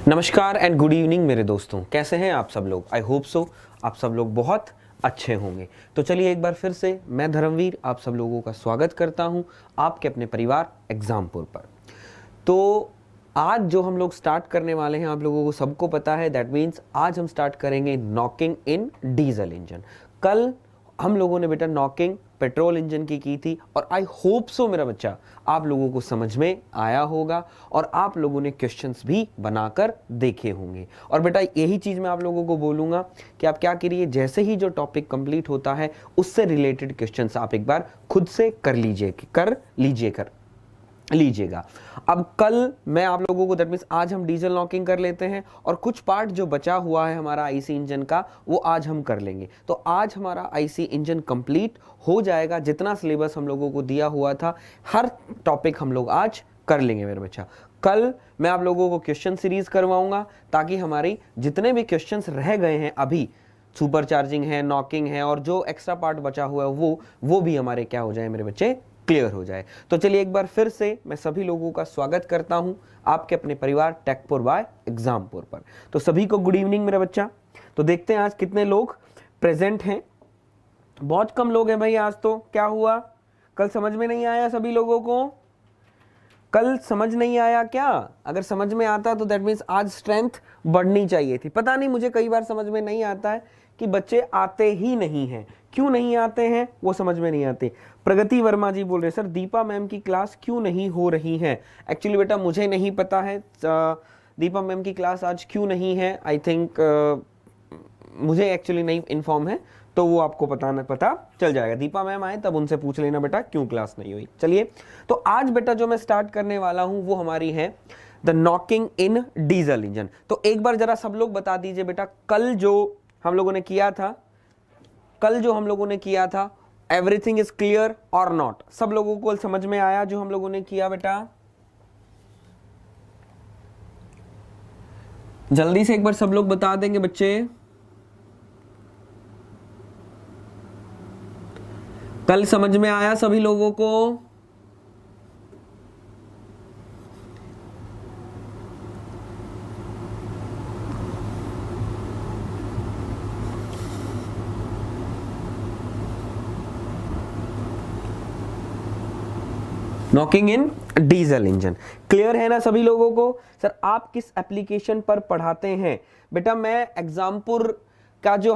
नमस्कार and good evening मेरे दोस्तों, कैसे हैं आप सब लोग। आई होप सो आप सब लोग बहुत अच्छे होंगे। तो चलिए एक बार फिर से मैं धर्मवीर आप सब लोगों का स्वागत करता हूं आपके अपने परिवार एग्जामपुर पर। तो आज जो हम लोग स्टार्ट करने वाले हैं आप लोगों को सबको पता है, दैट मीन्स आज हम स्टार्ट करेंगे नॉकिंग इन डीजल इंजन। कल हम लोगों ने बेटा नॉकिंग पेट्रोल इंजन की थी और आई होप सो मेरा बच्चा आप लोगों को समझ में आया होगा और आप लोगों ने क्वेश्चंस भी बनाकर देखे होंगे। और बेटा यही चीज़ मैं आप लोगों को बोलूँगा कि आप क्या करिए, जैसे ही जो टॉपिक कंप्लीट होता है उससे रिलेटेड क्वेश्चंस आप एक बार खुद से कर लीजिएगा। अब कल मैं आप लोगों को दैट मीन्स आज हम डीजल नॉकिंग कर लेते हैं और कुछ पार्ट जो बचा हुआ है हमारा आईसी इंजन का वो आज हम कर लेंगे। तो आज हमारा आईसी इंजन कंप्लीट हो जाएगा। जितना सिलेबस हम लोगों को दिया हुआ था हर टॉपिक हम लोग आज कर लेंगे मेरे बच्चा। कल मैं आप लोगों को क्वेश्चन सीरीज करवाऊंगा ताकि हमारी जितने भी क्वेश्चंस रह गए हैं अभी, सुपर चार्जिंग है, नॉकिंग है और जो एक्स्ट्रा पार्ट बचा हुआ है वो भी हमारे क्या हो जाए मेरे बच्चे, क्लियर हो जाए। तो चलिए एक बार फिर से मैं सभी लोगों का स्वागत करता हूं आपके अपने परिवार टेकपुर बाय एग्जामपुर पर। तो सभी को गुड इवनिंग मेरा बच्चा। तो देखते हैं आज कितने लोग प्रेजेंट हैं। बहुत कम लोग हैं भाई आज। तो क्या हुआ, कल समझ में नहीं आया सभी लोगों को? कल समझ नहीं आया क्या? अगर समझ में आता तो दैट मीन्स आज स्ट्रेंथ बढ़नी चाहिए थी। पता नहीं, मुझे कई बार समझ में नहीं आता है कि बच्चे आते ही नहीं हैं। क्यों नहीं आते हैं वो समझ में नहीं आते। प्रगति वर्मा जी बोल रहे हैं सर दीपा मैम की क्लास क्यों नहीं हो रही है। एक्चुअली बेटा मुझे नहीं पता है दीपा मैम की क्लास आज क्यों नहीं है। आई थिंक मुझे एक्चुअली नहीं इन्फॉर्म है, तो वो आपको पता चल जाएगा। दीपा मैम आए तब उनसे पूछ लेना बेटा क्यों क्लास नहीं हुई। चलिए तो आज बेटा जो मैं स्टार्ट करने वाला हूं वो हमारी है the knocking in diesel engine. तो एक बार जरा सब लोग बता दीजिए बेटा, कल जो हम लोगों ने किया था एवरीथिंग इज क्लियर और नॉट? सब लोगों को समझ में आया जो हम लोगों ने किया बेटा? जल्दी से एक बार सब लोग बता देंगे बच्चे। कल समझ में आया सभी लोगों को? नॉकिंग इन डीजल इंजन क्लियर है ना सभी लोगों को? सर आप किस एप्लीकेशन पर पढ़ाते हैं? बेटा मैं एग्जामपुर का जो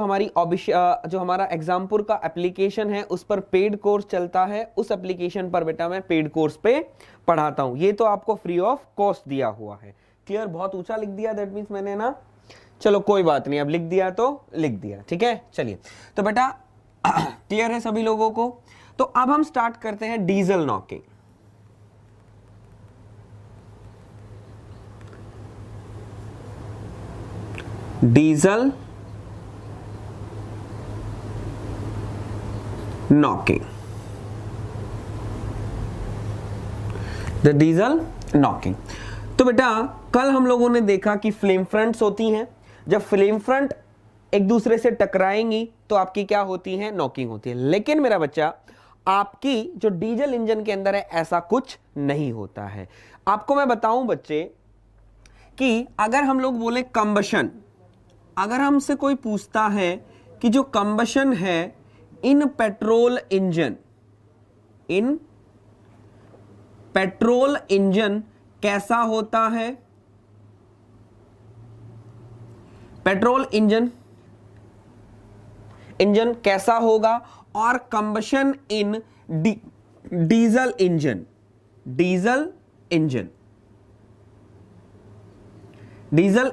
हमारा एग्जामपुर का एप्लीकेशन है उस पर पेड कोर्स चलता है। उस एप्लीकेशन पर बेटा मैं पेड कोर्स पे पढ़ाता हूं। ये तो आपको फ्री ऑफ कॉस्ट दिया हुआ है। क्लियर? बहुत ऊंचा लिख दिया दैट मीन्स मैंने ना, चलो कोई बात नहीं, अब लिख दिया तो लिख दिया, ठीक है। चलिए तो बेटा क्लियर है सभी लोगों को? तो अब हम स्टार्ट करते हैं diesel knocking. Diesel knocking, the diesel knocking. तो बेटा कल हम लोगों ने देखा कि फ्लेम फ्रंट्स होती हैं। जब फ्लेम फ्रंट एक दूसरे से टकराएंगी तो आपकी क्या होती है, नॉकिंग होती है। लेकिन मेरा बच्चा आपकी जो डीजल इंजन के अंदर है ऐसा कुछ नहीं होता है। आपको मैं बताऊं बच्चे कि अगर हम लोग बोले कंबशन, अगर हमसे कोई पूछता है कि जो कंबशन है इन पेट्रोल इंजन कैसा होता है, पेट्रोल इंजन कैसा होगा, और कंबशन इन डीजल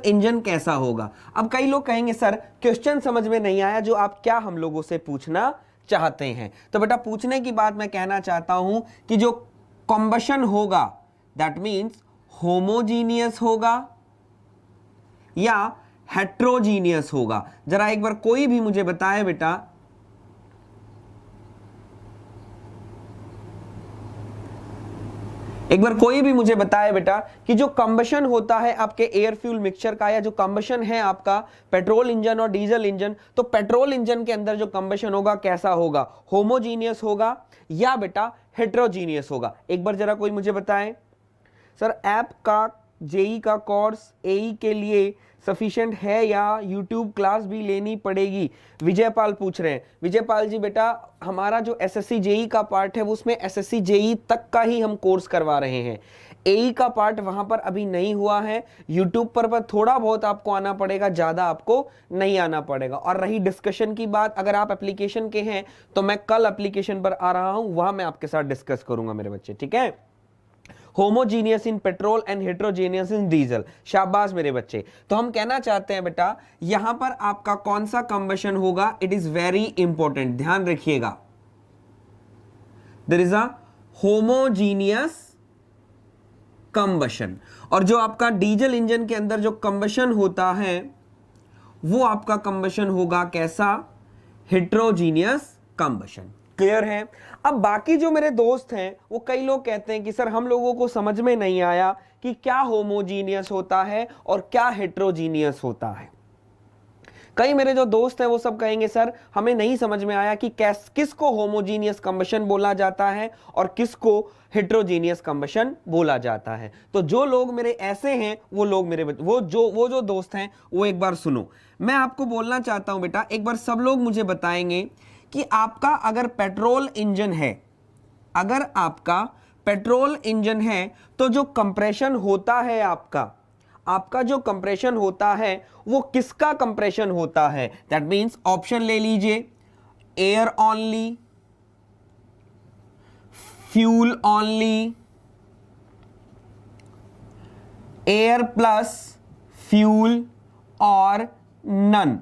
इंजन कैसा होगा। अब कई लोग कहेंगे सर क्वेश्चन समझ में नहीं आया, जो आप क्या हम लोगों से पूछना चाहते हैं। तो बेटा पूछने की बात मैं कहना चाहता हूं कि जो कंबशन होगा दैट मींस होमोजीनियस होगा या हेट्रोजीनियस होगा। जरा एक बार कोई भी मुझे बताए बेटा, एक बार कोई भी मुझे बताए बेटा कि जो कंबशन होता है आपके एयर फ्यूल मिक्सचर का, या जो कंबशन है आपका पेट्रोल इंजन और डीजल इंजन, तो पेट्रोल इंजन के अंदर जो कंबशन होगा कैसा होगा, होमोजीनियस होगा या बेटा हेट्रोजीनियस होगा? एक बार जरा कोई मुझे बताए। सर ऐप का जेई का कोर्स एई के लिए सफिशिएंट है या यूट्यूब क्लास भी लेनी पड़ेगी? विजयपाल पूछ रहे हैं। विजयपाल जी बेटा, हमारा जो एसएससी जेई का पार्ट है वो उसमें एसएससी जेई तक का ही हम कोर्स करवा रहे हैं। एई का पार्ट वहां पर अभी नहीं हुआ है। यूट्यूब पर थोड़ा बहुत आपको आना पड़ेगा, ज्यादा आपको नहीं आना पड़ेगा। और रही डिस्कशन की बात, अगर आप एप्लीकेशन के हैं तो मैं कल एप्लीकेशन पर आ रहा हूं, वहां मैं आपके साथ डिस्कस करूंगा मेरे बच्चे, ठीक है। Homogeneous in petrol and heterogeneous in diesel, शाबाश मेरे बच्चे। तो हम कहना चाहते हैं बेटा, यहां पर आपका कौन सा कंबशन होगा, इट इज वेरी इंपॉर्टेंट, ध्यान रखिएगा। There is a homogeneous combustion, और जो आपका डीजल इंजन के अंदर जो कंबशन होता है वो आपका कंबशन होगा कैसा, हेट्रोजीनियस कंबशन। क्लियर है। अब बाकी जो मेरे दोस्त हैं वो कई लोग कहते हैं कि सर हम लोगों को समझ में नहीं आया कि क्या होमोजीनियस होता है और क्या हेट्रोजीनियस होता है। कई मेरे जो दोस्त हैं वो सब कहेंगे सर हमें नहीं समझ में आया कि किसको होमोजीनियस कंबशन बोला जाता है और किसको हेट्रोजीनियस कंबशन बोला जाता है। तो जो लोग मेरे ऐसे हैं वो लोग मेरे वो जो दोस्त हैं वो एक बार सुनो, मैं आपको बोलना चाहता हूं बेटा, एक बार सब लोग मुझे बताएंगे कि आपका अगर पेट्रोल इंजन है, अगर आपका पेट्रोल इंजन है तो जो कंप्रेशन होता है आपका जो कंप्रेशन होता है वो किसका कंप्रेशन होता है? दैट मींस ऑप्शन ले लीजिए, air only, fuel only, air plus fuel और नन।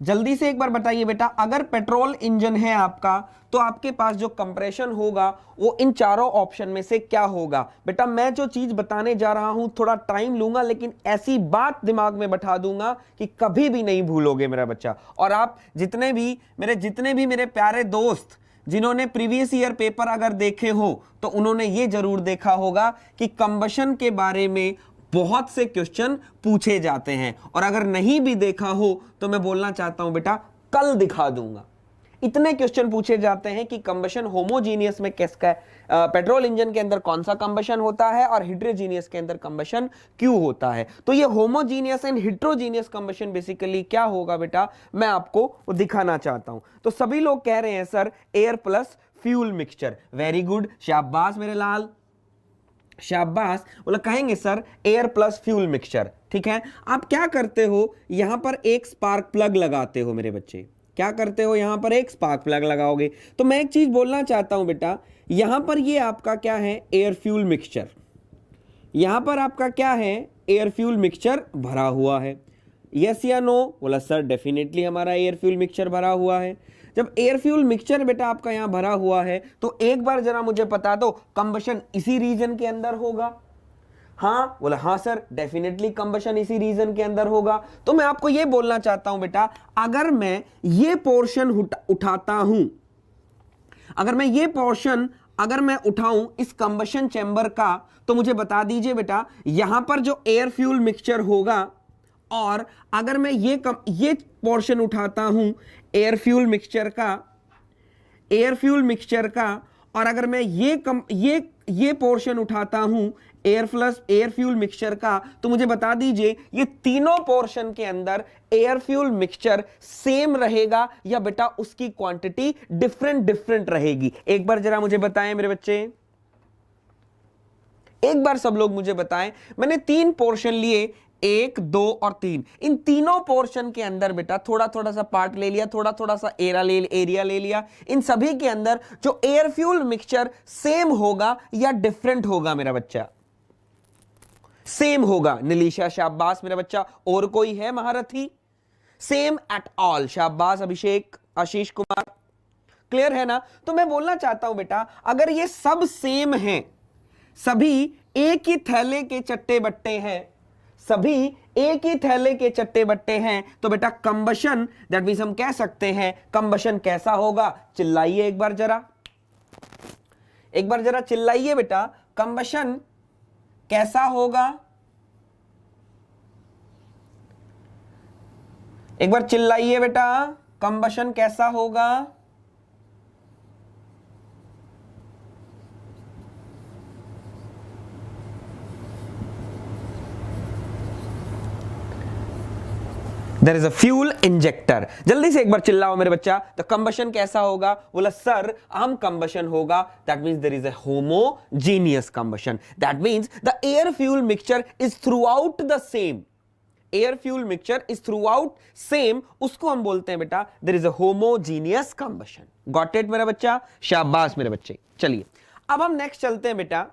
जल्दी से एक बार बताइए बेटा, अगर पेट्रोल इंजन है आपका तो आपके पास जो कंप्रेशन होगा वो इन चारों ऑप्शन में से क्या होगा? बेटा मैं जो चीज बताने जा रहा हूं थोड़ा टाइम लूंगा, लेकिन ऐसी बात दिमाग में बैठा दूंगा कि कभी भी नहीं भूलोगे मेरा बच्चा। और आप जितने भी मेरे प्यारे दोस्त जिन्होंने प्रीवियस ईयर पेपर अगर देखे हो तो उन्होंने ये जरूर देखा होगा कि कंबशन के बारे में बहुत से क्वेश्चन पूछे जाते हैं, और अगर नहीं भी देखा हो तो मैं बोलना चाहता हूं बेटा कल दिखा दूंगा। इतने क्वेश्चन पूछे जाते हैं कि कंबशन होमोजीनियस में किसका पेट्रोल इंजन के अंदर कौन सा कंबशन होता है और हेट्रोजीनियस के अंदर कंबशन क्यों होता है। तो ये homogeneous and heterogeneous combustion basically क्या होगा बेटा, मैं आपको दिखाना चाहता हूं। तो सभी लोग कह रहे हैं sir air plus fuel mixture, very good, शाबाश मेरे लाल, शाबाश। बोला कहेंगे sir air plus fuel mixture, ठीक है। आप क्या करते हो, यहां पर एक स्पार्क प्लग लगाते हो मेरे बच्चे, क्या करते हो, यहां पर एक स्पार्क प्लग लगाओगे। तो मैं एक चीज बोलना चाहता हूं बेटा, यहां पर ये आपका क्या है, एयर फ्यूल मिक्सचर, यहां पर आपका क्या है, एयर फ्यूल मिक्सचर भरा हुआ है, यस या नो? बोला सर डेफिनेटली हमारा एयर फ्यूल मिक्सचर भरा हुआ है। जब एयर फ्यूल मिक्सचर बेटा आपका यहां भरा हुआ है तो एक बार जरा मुझे बता दो कंबशन इसी रीजन के अंदर होगा? हाँ, बोला हाँ सर डेफिनेटली कंबशन इसी रीजन के अंदर होगा। तो मैं आपको यह बोलना चाहता हूं बेटा, अगर मैं ये पोर्शन उठाता हूं, अगर मैं ये पोर्शन अगर मैं उठाऊं इस कंबशन चैम्बर का, तो मुझे बता दीजिए बेटा यहां पर जो एयर फ्यूल मिक्सचर होगा, और अगर मैं ये पोर्शन उठाता हूं एयर फ्यूल मिक्सचर का, और अगर मैं ये पोर्शन उठाता हूं एयर फ्यूल मिक्सचर का, तो मुझे बता दीजिए ये तीनों पोर्शन के अंदर एयर फ्यूल मिक्सचर सेम रहेगा या बेटा उसकी क्वांटिटी डिफरेंट रहेगी? एक बार जरा मुझे बताएं मेरे बच्चे, एक बार सब लोग मुझे बताएं। मैंने 3 पोर्शन लिए, 1, 2 और 3। इन तीनों पोर्शन के अंदर बेटा थोड़ा सा पार्ट ले लिया, थोड़ा सा एरिया ले लिया। इन सभी के अंदर जो एयर फ्यूल मिक्सचर सेम होगा या डिफरेंट होगा मेरा बच्चा? सेम होगा। नीलिशा शाबाश मेरा बच्चा। और कोई है महारथी? सेम एट ऑल, शाबाश अभिषेक, आशीष कुमार, क्लियर है ना? तो मैं बोलना चाहता हूं बेटा अगर ये सब सेम हैं, सभी एक ही थैले के चट्टे बट्टे हैं, सभी एक ही थैले के चट्टे बट्टे हैं, तो बेटा कंबशन दैट मींस हम कह सकते हैं कंबशन कैसा होगा? चिल्लाइए एक बार जरा चिल्लाइए बेटा, कंबशन कैसा होगा? एक बार चिल्लाइए बेटा, कंबशन कैसा होगा? There is a fuel injector. जल्दी से एक बार चिल्लाओ मेरे बच्चा। तो कंबशन कैसा होगा? बोला सर हम कंबशन होगा, that means there is a homogeneous combustion, that means the air fuel mixture is throughout the same, air fuel mixture is throughout same, उसको हम बोलते हैं बेटा there is a homogeneous combustion. Got it मेरा बच्चा? शाबाश मेरे बच्चे। चलिए अब हम नेक्स्ट चलते हैं बेटा,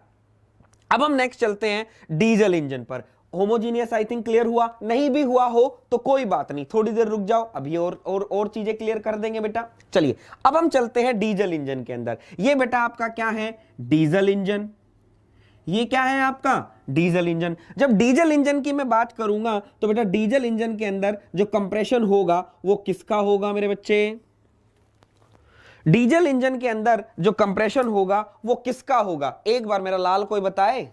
अब हम नेक्स्ट चलते हैं डीजल इंजन पर। होमोजीनियस आई थिंक क्लियर हुआ, नहीं भी हुआ हो तो कोई बात नहीं, थोड़ी देर रुक जाओ, अभी और चीजें क्लियर कर देंगे बेटा। चलिए अब हम चलते हैं डीजल इंजन के अंदर। ये बेटा आपका क्या है? Diesel engine. ये क्या है आपका? Diesel engine. जब डीजल इंजन की मैं बात करूंगा तो बेटा डीजल इंजन के अंदर जो कंप्रेशन होगा वो किसका होगा मेरे बच्चे? डीजल इंजन के अंदर जो कंप्रेशन होगा वो किसका होगा? एक बार मेरा लाल कोई बताए,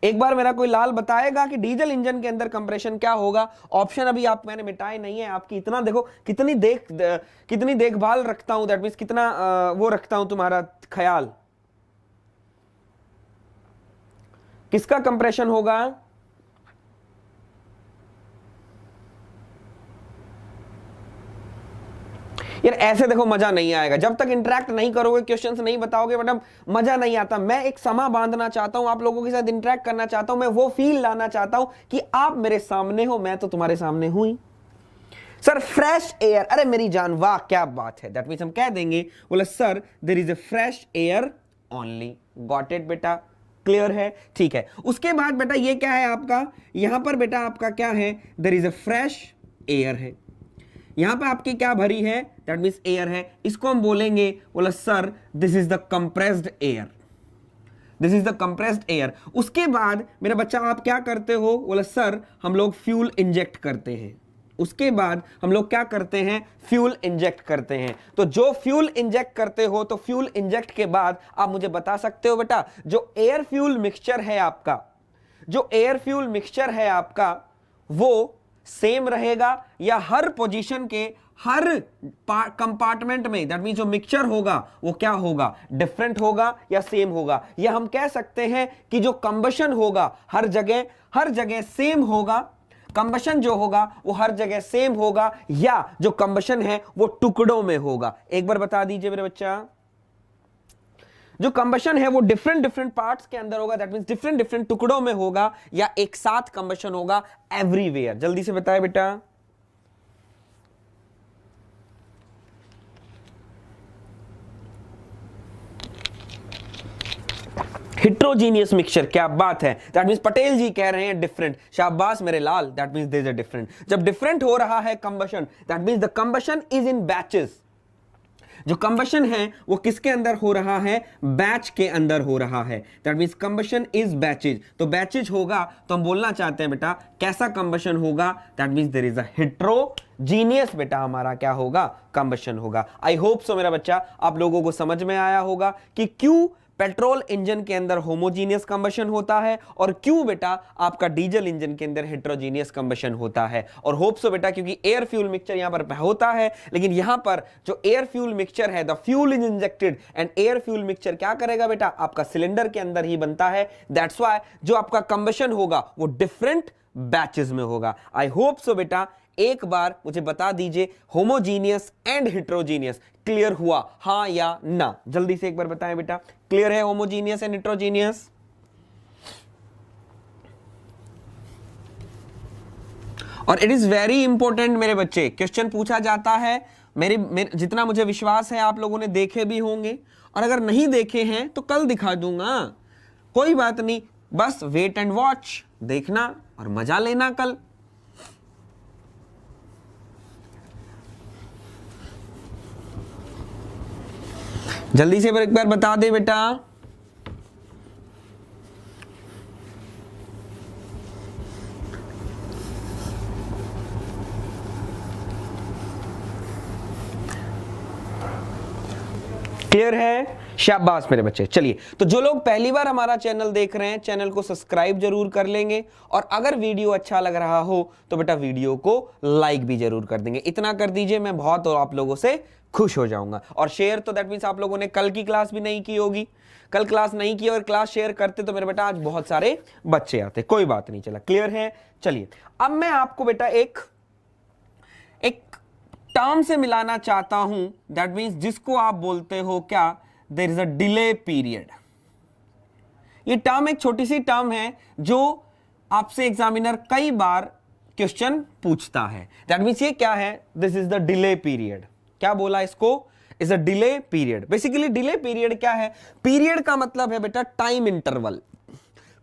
एक बार मेरा कोई लाल बताएगा कि डीजल इंजन के अंदर कंप्रेशन क्या होगा? ऑप्शन अभी आप मैंने मिटाए नहीं है, आपकी इतना देखो कितनी देखभाल रखता हूं, दैट मींस कितना वो रखता हूं तुम्हारा ख्याल। किसका कंप्रेशन होगा? यार ऐसे देखो मजा नहीं आएगा, जब तक इंटरेक्ट नहीं करोगे, क्वेश्चंस नहीं बताओगे बेटा मजा नहीं आता। मैं एक समा बांधना चाहता हूं, आप लोगों के साथ इंटरेक्ट करना चाहता हूं, मैं वो फील लाना चाहता हूं कि आप मेरे सामने हो, मैं तो तुम्हारे सामने हूं ही। सर फ्रेश एयर, अरे मेरी जान वाह क्या बात है, दैट मींस हम कह देंगे बोले sir there is a fresh air only. Got it बेटा? क्लियर है? ठीक है। उसके बाद बेटा ये क्या है आपका? यहां पर बेटा आपका क्या है? There is a fresh air है, यहां पे आपकी क्या भरी है? दैट मींस एयर है, इसको हम बोलेंगे बोला sir this is the compressed air, this is the compressed air. उसके बाद मेरा बच्चा आप क्या करते हो? बोला सर हम लोग फ्यूल इंजेक्ट करते हैं। उसके बाद हम लोग क्या करते हैं? फ्यूल इंजेक्ट करते हैं। तो जो फ्यूल इंजेक्ट करते हो, तो फ्यूल इंजेक्ट के बाद आप मुझे बता सकते हो बेटा जो एयर फ्यूल मिक्सचर है आपका, जो एयर फ्यूल मिक्सचर है आपका वो सेम रहेगा या हर पोजीशन के हर कंपार्टमेंट में, दैट मींस जो मिक्सचर होगा वो क्या होगा? डिफरेंट होगा या सेम होगा? या हम कह सकते हैं कि जो कंबशन होगा हर जगह सेम होगा, कंबशन जो होगा वो हर जगह सेम होगा, या जो कंबशन है वो टुकड़ों में होगा? एक बार बता दीजिए मेरे बच्चा। जो कंबशन है वो डिफरेंट पार्ट्स के अंदर होगा, दैट मींस डिफरेंट टुकड़ों में होगा, या एक साथ कंबशन होगा एवरीवेयर? जल्दी से बताएं बेटा। हिट्रोजीनियस मिक्सचर, क्या बात है, दैट मींस पटेल जी कह रहे हैं डिफरेंट। शाबाश मेरे लाल, that means there is a different. जब डिफरेंट हो रहा है combustion, that means the combustion is in batches. जो कंबशन है वो किसके अंदर हो रहा है? बैच के अंदर हो रहा है, that means combustion is batches. तो बैचेज होगा तो हम बोलना चाहते हैं बेटा कैसा कंबशन होगा? That means there is a heterogeneous बेटा हमारा क्या होगा? कंबशन होगा। आई होप सो मेरा बच्चा आप लोगों को समझ में आया होगा कि क्यों पेट्रोल इंजन के अंदर होमोजीनियस कंबशन होता है और क्यों बेटा आपका डीजल इंजन के अंदर हेट्रोजीनियस कंबशन होता है। और होप सो बेटा क्योंकि एयर फ्यूल मिक्सचर यहां पर होता है, लेकिन यहां पर जो एयर फ्यूल मिक्सचर है the fuel is injected and air fuel mixture क्या करेगा बेटा? आपका सिलेंडर के अंदर ही बनता है, दैट्स व्हाई जो आपका कंबशन होगा वो डिफरेंट बैचेस में होगा। आई होप सो बेटा एक बार मुझे बता दीजिए होमोजीनियस एंड हेट्रोजीनियस क्लियर हुआ हां या ना? जल्दी से एक बार बताएं बेटा, क्लियर है होमोजीनियस एंड हेट्रोजीनियस? और इट इज वेरी इंपॉर्टेंट मेरे बच्चे, क्वेश्चन पूछा जाता है, मेरे जितना मुझे विश्वास है आप लोगों ने देखे भी होंगे, और अगर नहीं देखे हैं तो कल दिखा दूंगा, कोई बात नहीं, बस वेट एंड वॉच, देखना और मजा लेना कल। जल्दी से एक बार बता दे बेटा। क्लियर है? शाबाश मेरे बच्चे। चलिए तो जो लोग पहली बार हमारा चैनल देख रहे हैं चैनल को सब्सक्राइब जरूर कर लेंगे, और अगर वीडियो अच्छा लग रहा हो तो बेटा वीडियो को लाइक भी जरूर कर देंगे। इतना कर दीजिए, मैं बहुत और आप लोगों से खुश हो जाऊंगा। और शेयर तो दैट मींस आप लोगों ने कल की क्लास भी नहीं की होगी, कल क्लास नहीं की और क्लास शेयर करते तो मेरे बेटा आज बहुत सारे बच्चे आते, कोई बात नहीं। चला क्लियर है? चलिए अब मैं आपको बेटा एक एक टर्म से मिलाना चाहता हूं, दैट मीन्स जिसको आप बोलते हो क्या, there is a delay period. ये टर्म एक छोटी सी टर्म है जो आपसे एग्जामिनर कई बार क्वेश्चन पूछता है। दैट मीन्स ये क्या है, this is the delay period. क्या बोला इसको, is a delay period. Basically delay period क्या है, पीरियड का मतलब है बेटा टाइम इंटरवल।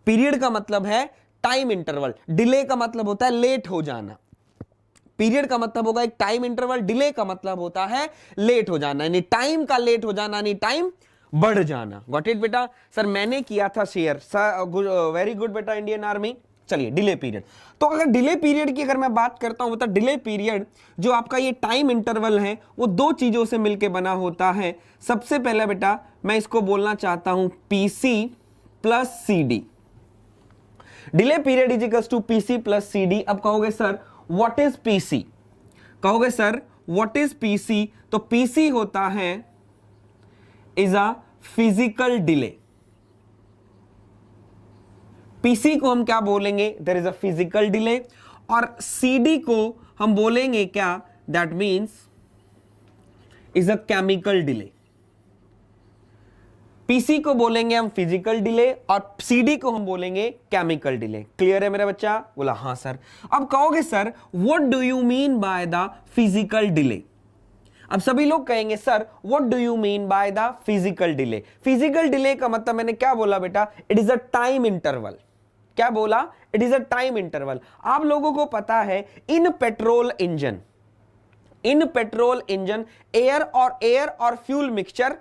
पीरियड का मतलब है टाइम इंटरवल, डिले का मतलब होता है लेट हो जाना। पीरियड का मतलब होगा एक टाइम इंटरवल, डिले का मतलब होता है लेट हो जाना, यानी टाइम का लेट हो जाना, यानी टाइम बढ़ जाना। गॉट इट बेटा? सर मैंने किया था शेयर, वेरी गुड बेटा इंडियन आर्मी। चलिए डिले पीरियड, तो अगर डिले पीरियड की अगर मैं बात करता हूं, मतलब डिले पीरियड जो आपका ये टाइम इंटरवल है वो दो चीजों से मिलकर बना होता है। सबसे पहले बेटा मैं इसको बोलना चाहता हूं PC plus CD. Delay period is equals to PC plus CD. अब कहोगे सर व्हाट इज पीसी, कहोगे सर व्हाट इज पीसी, तो पीसी होता है is a physical delay. PC को हम क्या बोलेंगे, there is a physical delay, और सीडी को हम बोलेंगे क्या, that means is a chemical delay. PC को बोलेंगे हम फिजिकल डिले और सीडी को हम बोलेंगे केमिकल डिले। क्लियर है मेरा बच्चा? बोला हाँ सर। अब कहोगे sir what do you mean by the physical delay. अब सभी लोग कहेंगे sir what do you mean by the physical delay. Physical delay का मतलब मैंने क्या बोला बेटा, it is a time interval. क्या बोला, it is a time interval. आप लोगों को पता है इन पेट्रोल इंजन एयर और फ्यूल मिक्सचर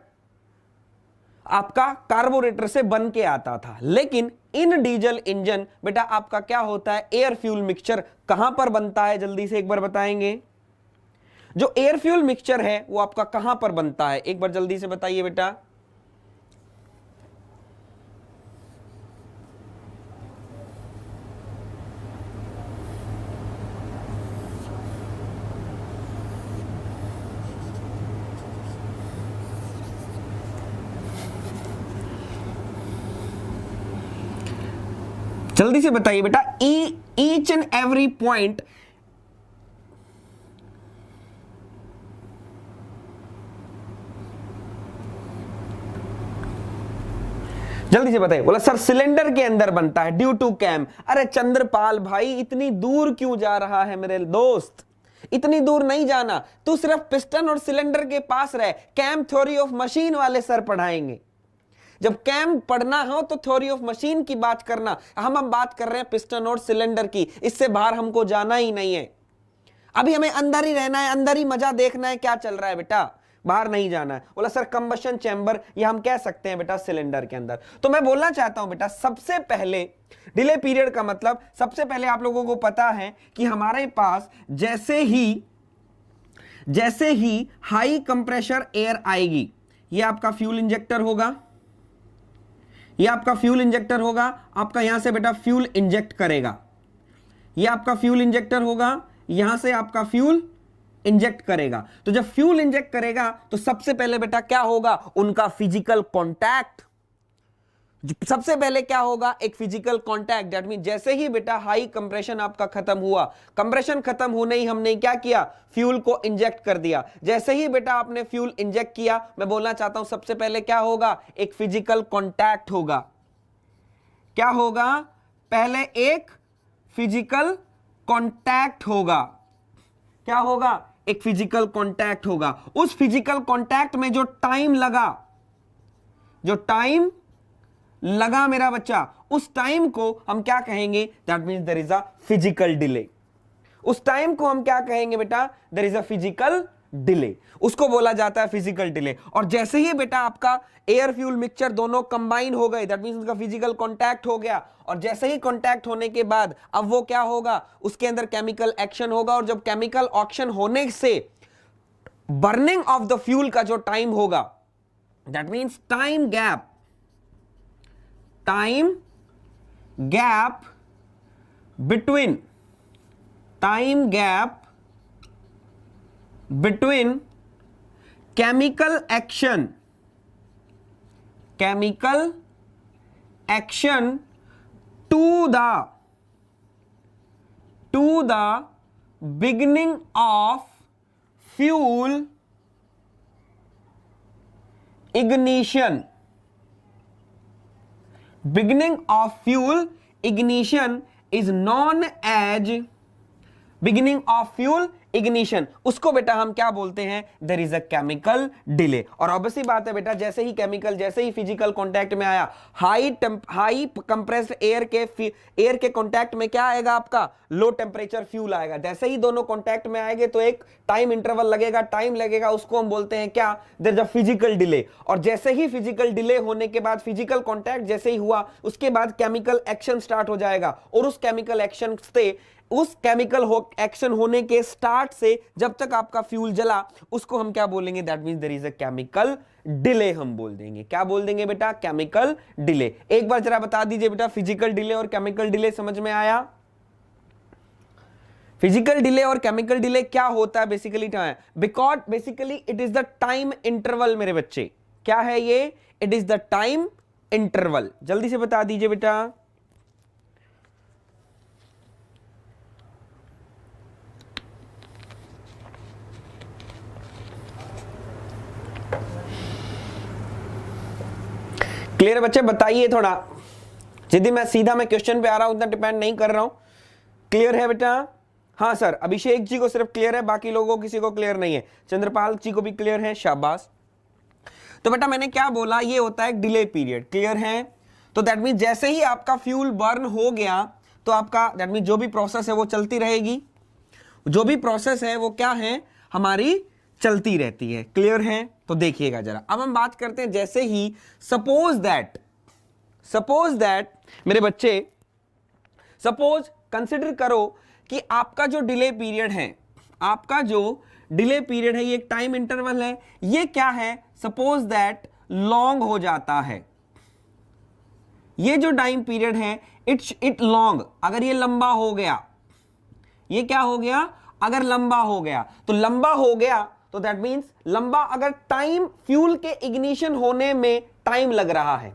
आपका कार्बोरेटर से बन के आता था, लेकिन इन डीजल इंजन बेटा आपका क्या होता है, एयर फ्यूल मिक्सचर कहां पर बनता है, जल्दी से एक बार बताएंगे। जो एयर फ्यूल मिक्सचर है वो आपका कहां पर बनता है, एक बार जल्दी से बताइए बेटा। जल्दी से बताइए बेटा, ईच एंड एवरी पॉइंट जल्दी से बताइए। बोला सर सिलेंडर के अंदर बनता है ड्यू टू कैम। अरे चंद्रपाल भाई इतनी दूर क्यों जा रहा है मेरे दोस्त, इतनी दूर नहीं जाना, तू सिर्फ पिस्टन और सिलेंडर के पास रहे। कैम थ्योरी ऑफ मशीन वाले सर पढ़ाएंगे। जब कैम पढ़ना हो तो थ्योरी ऑफ मशीन की बात करना, हम बात कर रहे हैं पिस्टन और सिलेंडर की, इससे बाहर हमको जाना ही नहीं है। अभी हमें अंदर ही रहना है, अंदर ही मजा देखना है क्या चल रहा है बेटा, बाहर नहीं जाना है। बोला सर कंबशन चैम्बर, ये हम कह सकते हैं बेटा सिलेंडर के अंदर। तो मैं बोलना चाहता हूं बेटा सबसे पहले डिले पीरियड का मतलब, सबसे पहले आप लोगों को पता है कि हमारे पास जैसे ही हाई कंप्रेशर एयर आएगी, ये आपका फ्यूल इंजेक्टर होगा, ये आपका फ्यूल इंजेक्टर होगा, आपका यहां से बेटा फ्यूल इंजेक्ट करेगा, ये आपका फ्यूल इंजेक्टर होगा, यहां से आपका फ्यूल इंजेक्ट करेगा। तो जब फ्यूल इंजेक्ट करेगा तो सबसे पहले बेटा क्या होगा, उनका फिजिकल कांटेक्ट। सबसे पहले क्या होगा, एक फिजिकल कांटेक्ट। दैट मीन जैसे ही बेटा हाई कंप्रेशन आपका खत्म हुआ, कंप्रेशन खत्म होने ही हमने क्या किया, फ्यूल को इंजेक्ट कर दिया। जैसे ही बेटा आपने फ्यूल इंजेक्ट किया, मैं बोलना चाहता हूं सबसे पहले क्या होगा, एक फिजिकल कांटेक्ट होगा। क्या होगा, पहले एक फिजिकल कांटेक्ट होगा। क्या होगा, एक फिजिकल कांटेक्ट होगा। उस फिजिकल कांटेक्ट में जो टाइम लगा मेरा बच्चा, उस टाइम को हम क्या कहेंगे, that means there is a physical delay. उस टाइम को हम क्या कहेंगे बेटा, there is a physical delay, उसको बोला जाता है फिजिकल डिले। और जैसे ही बेटा आपका एयर फ्यूल मिक्सचर दोनों कंबाइन हो गए, दैट मींस उनका फिजिकल कांटेक्ट हो गया, और जैसे ही कांटेक्ट होने के बाद अब वो क्या होगा, उसके अंदर केमिकल एक्शन होगा, और जब केमिकल एक्शन होने से बर्निंग ऑफ द फ्यूल का जो टाइम होगा, that means time gap between chemical action to the beginning of fuel ignition, beginning of fuel ignition is known as beginning of fuel ignition, उसको बेटा हम क्या बोलते हैं, there is a chemical delay. और ऑब्वियसली बात है बेटा, जैसे ही केमिकल, जैसे ही फिजिकल कांटेक्ट में आया, हाई कंप्रेस्ड एयर के कांटेक्ट में क्या आएगा आपका, लो टेम्परेचर फ्यूल आएगा। जैसे ही दोनों कांटेक्ट में आएंगे तो एक टाइम इंटरवल लगेगा, टाइम लगेगा, उसको हम बोलते हैं क्या, there is a physical delay. और जैसे ही फिजिकल डिले होने के बाद, फिजिकल कांटेक्ट जैसे ही हुआ, उसके बाद केमिकल एक्शन स्टार्ट हो जाएगा। और उस केमिकल एक्शन से, उस केमिकल एक्शन होने के स्टार्ट से जब तक आपका फ्यूल जला, उसको हम क्या बोलेंगे, that means there is a chemical delay हम बोल देंगे। क्या बोल देंगे बेटा, केमिकल डिले। एक बार जरा बता दीजिए बेटा, फिजिकल डिले और केमिकल डिले समझ में आया? फिजिकल डिले और केमिकल डिले क्या होता है basically, because basically it is the time interval मेरे बच्चे। क्या है ये, it is the time interval. जल्दी से बता दीजिए बेटा। क्लियर बच्चे, बताइए थोड़ा। यदि मैं सीधा क्वेश्चन पे आ रहा हूं, उतना डिपेंड नहीं कर रहा हूं। क्लियर है बेटा? हाँ सर, अभिषेक जी को सिर्फ क्लियर है, बाकी लोगों को किसी को क्लियर नहीं है। चंद्रपाल जी को भी क्लियर है, शाबाश। तो बेटा मैंने क्या बोला, ये होता है डिले पीरियड। क्लियर है? तो दैट मीन जैसे ही आपका फ्यूल बर्न हो गया तो आपका दैट मीन जो भी प्रोसेस है वो चलती रहेगी। जो भी प्रोसेस है वो क्या है, हमारी चलती रहती है। क्लियर है? तो देखिएगा जरा, अब हम बात करते हैं, जैसे ही सपोज दैट मेरे बच्चे, सपोज कंसिडर करो कि आपका जो डिले पीरियड है, आपका जो डिले पीरियड है, ये एक टाइम इंटरवल है, ये क्या है, सपोज दैट लॉन्ग हो जाता है। ये जो टाइम पीरियड है, इट लॉन्ग, अगर ये लंबा हो गया, ये क्या हो गया, अगर लंबा हो गया, तो लंबा हो गया तो दैट मींस लंबा, अगर टाइम फ्यूल के इग्निशन होने में टाइम लग रहा है,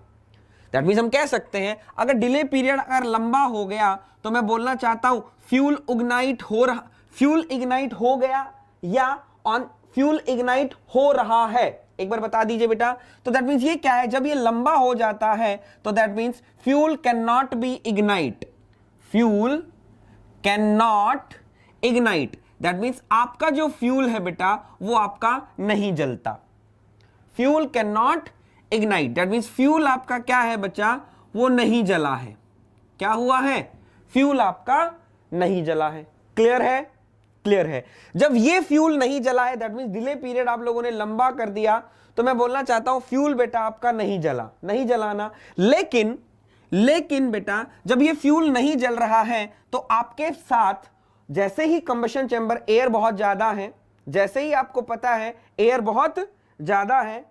दैट मींस हम कह सकते हैं अगर डिले पीरियड अगर लंबा हो गया तो मैं बोलना चाहता हूं फ्यूल इग्नाइट हो गया या ऑन फ्यूल इग्नाइट हो रहा है। एक बार बता दीजिए बेटा। तो दैट मींस ये क्या है, जब ये लंबा हो जाता है तो that means fuel can not be ignite, fuel can not ignite. That means आपका जो फ्यूल है बेटा वो आपका नहीं जलता, fuel can not ignite. That means fuel आपका क्या है बच्चा, वो नहीं जला है। क्या हुआ है, फ्यूल आपका नहीं जला है। क्लियर है? क्लियर है। जब ये फ्यूल नहीं जला है, दैट मींस डिले पीरियड आप लोगों ने लंबा कर दिया, तो मैं बोलना चाहता हूं फ्यूल बेटा आपका नहीं जला, नहीं जलाना। लेकिन बेटा जब ये फ्यूल नहीं जल रहा है तो आपके साथ जैसे ही कंबशन चैम्बर, एयर बहुत ज्यादा है, जैसे ही आपको पता है एयर बहुत ज्यादा है,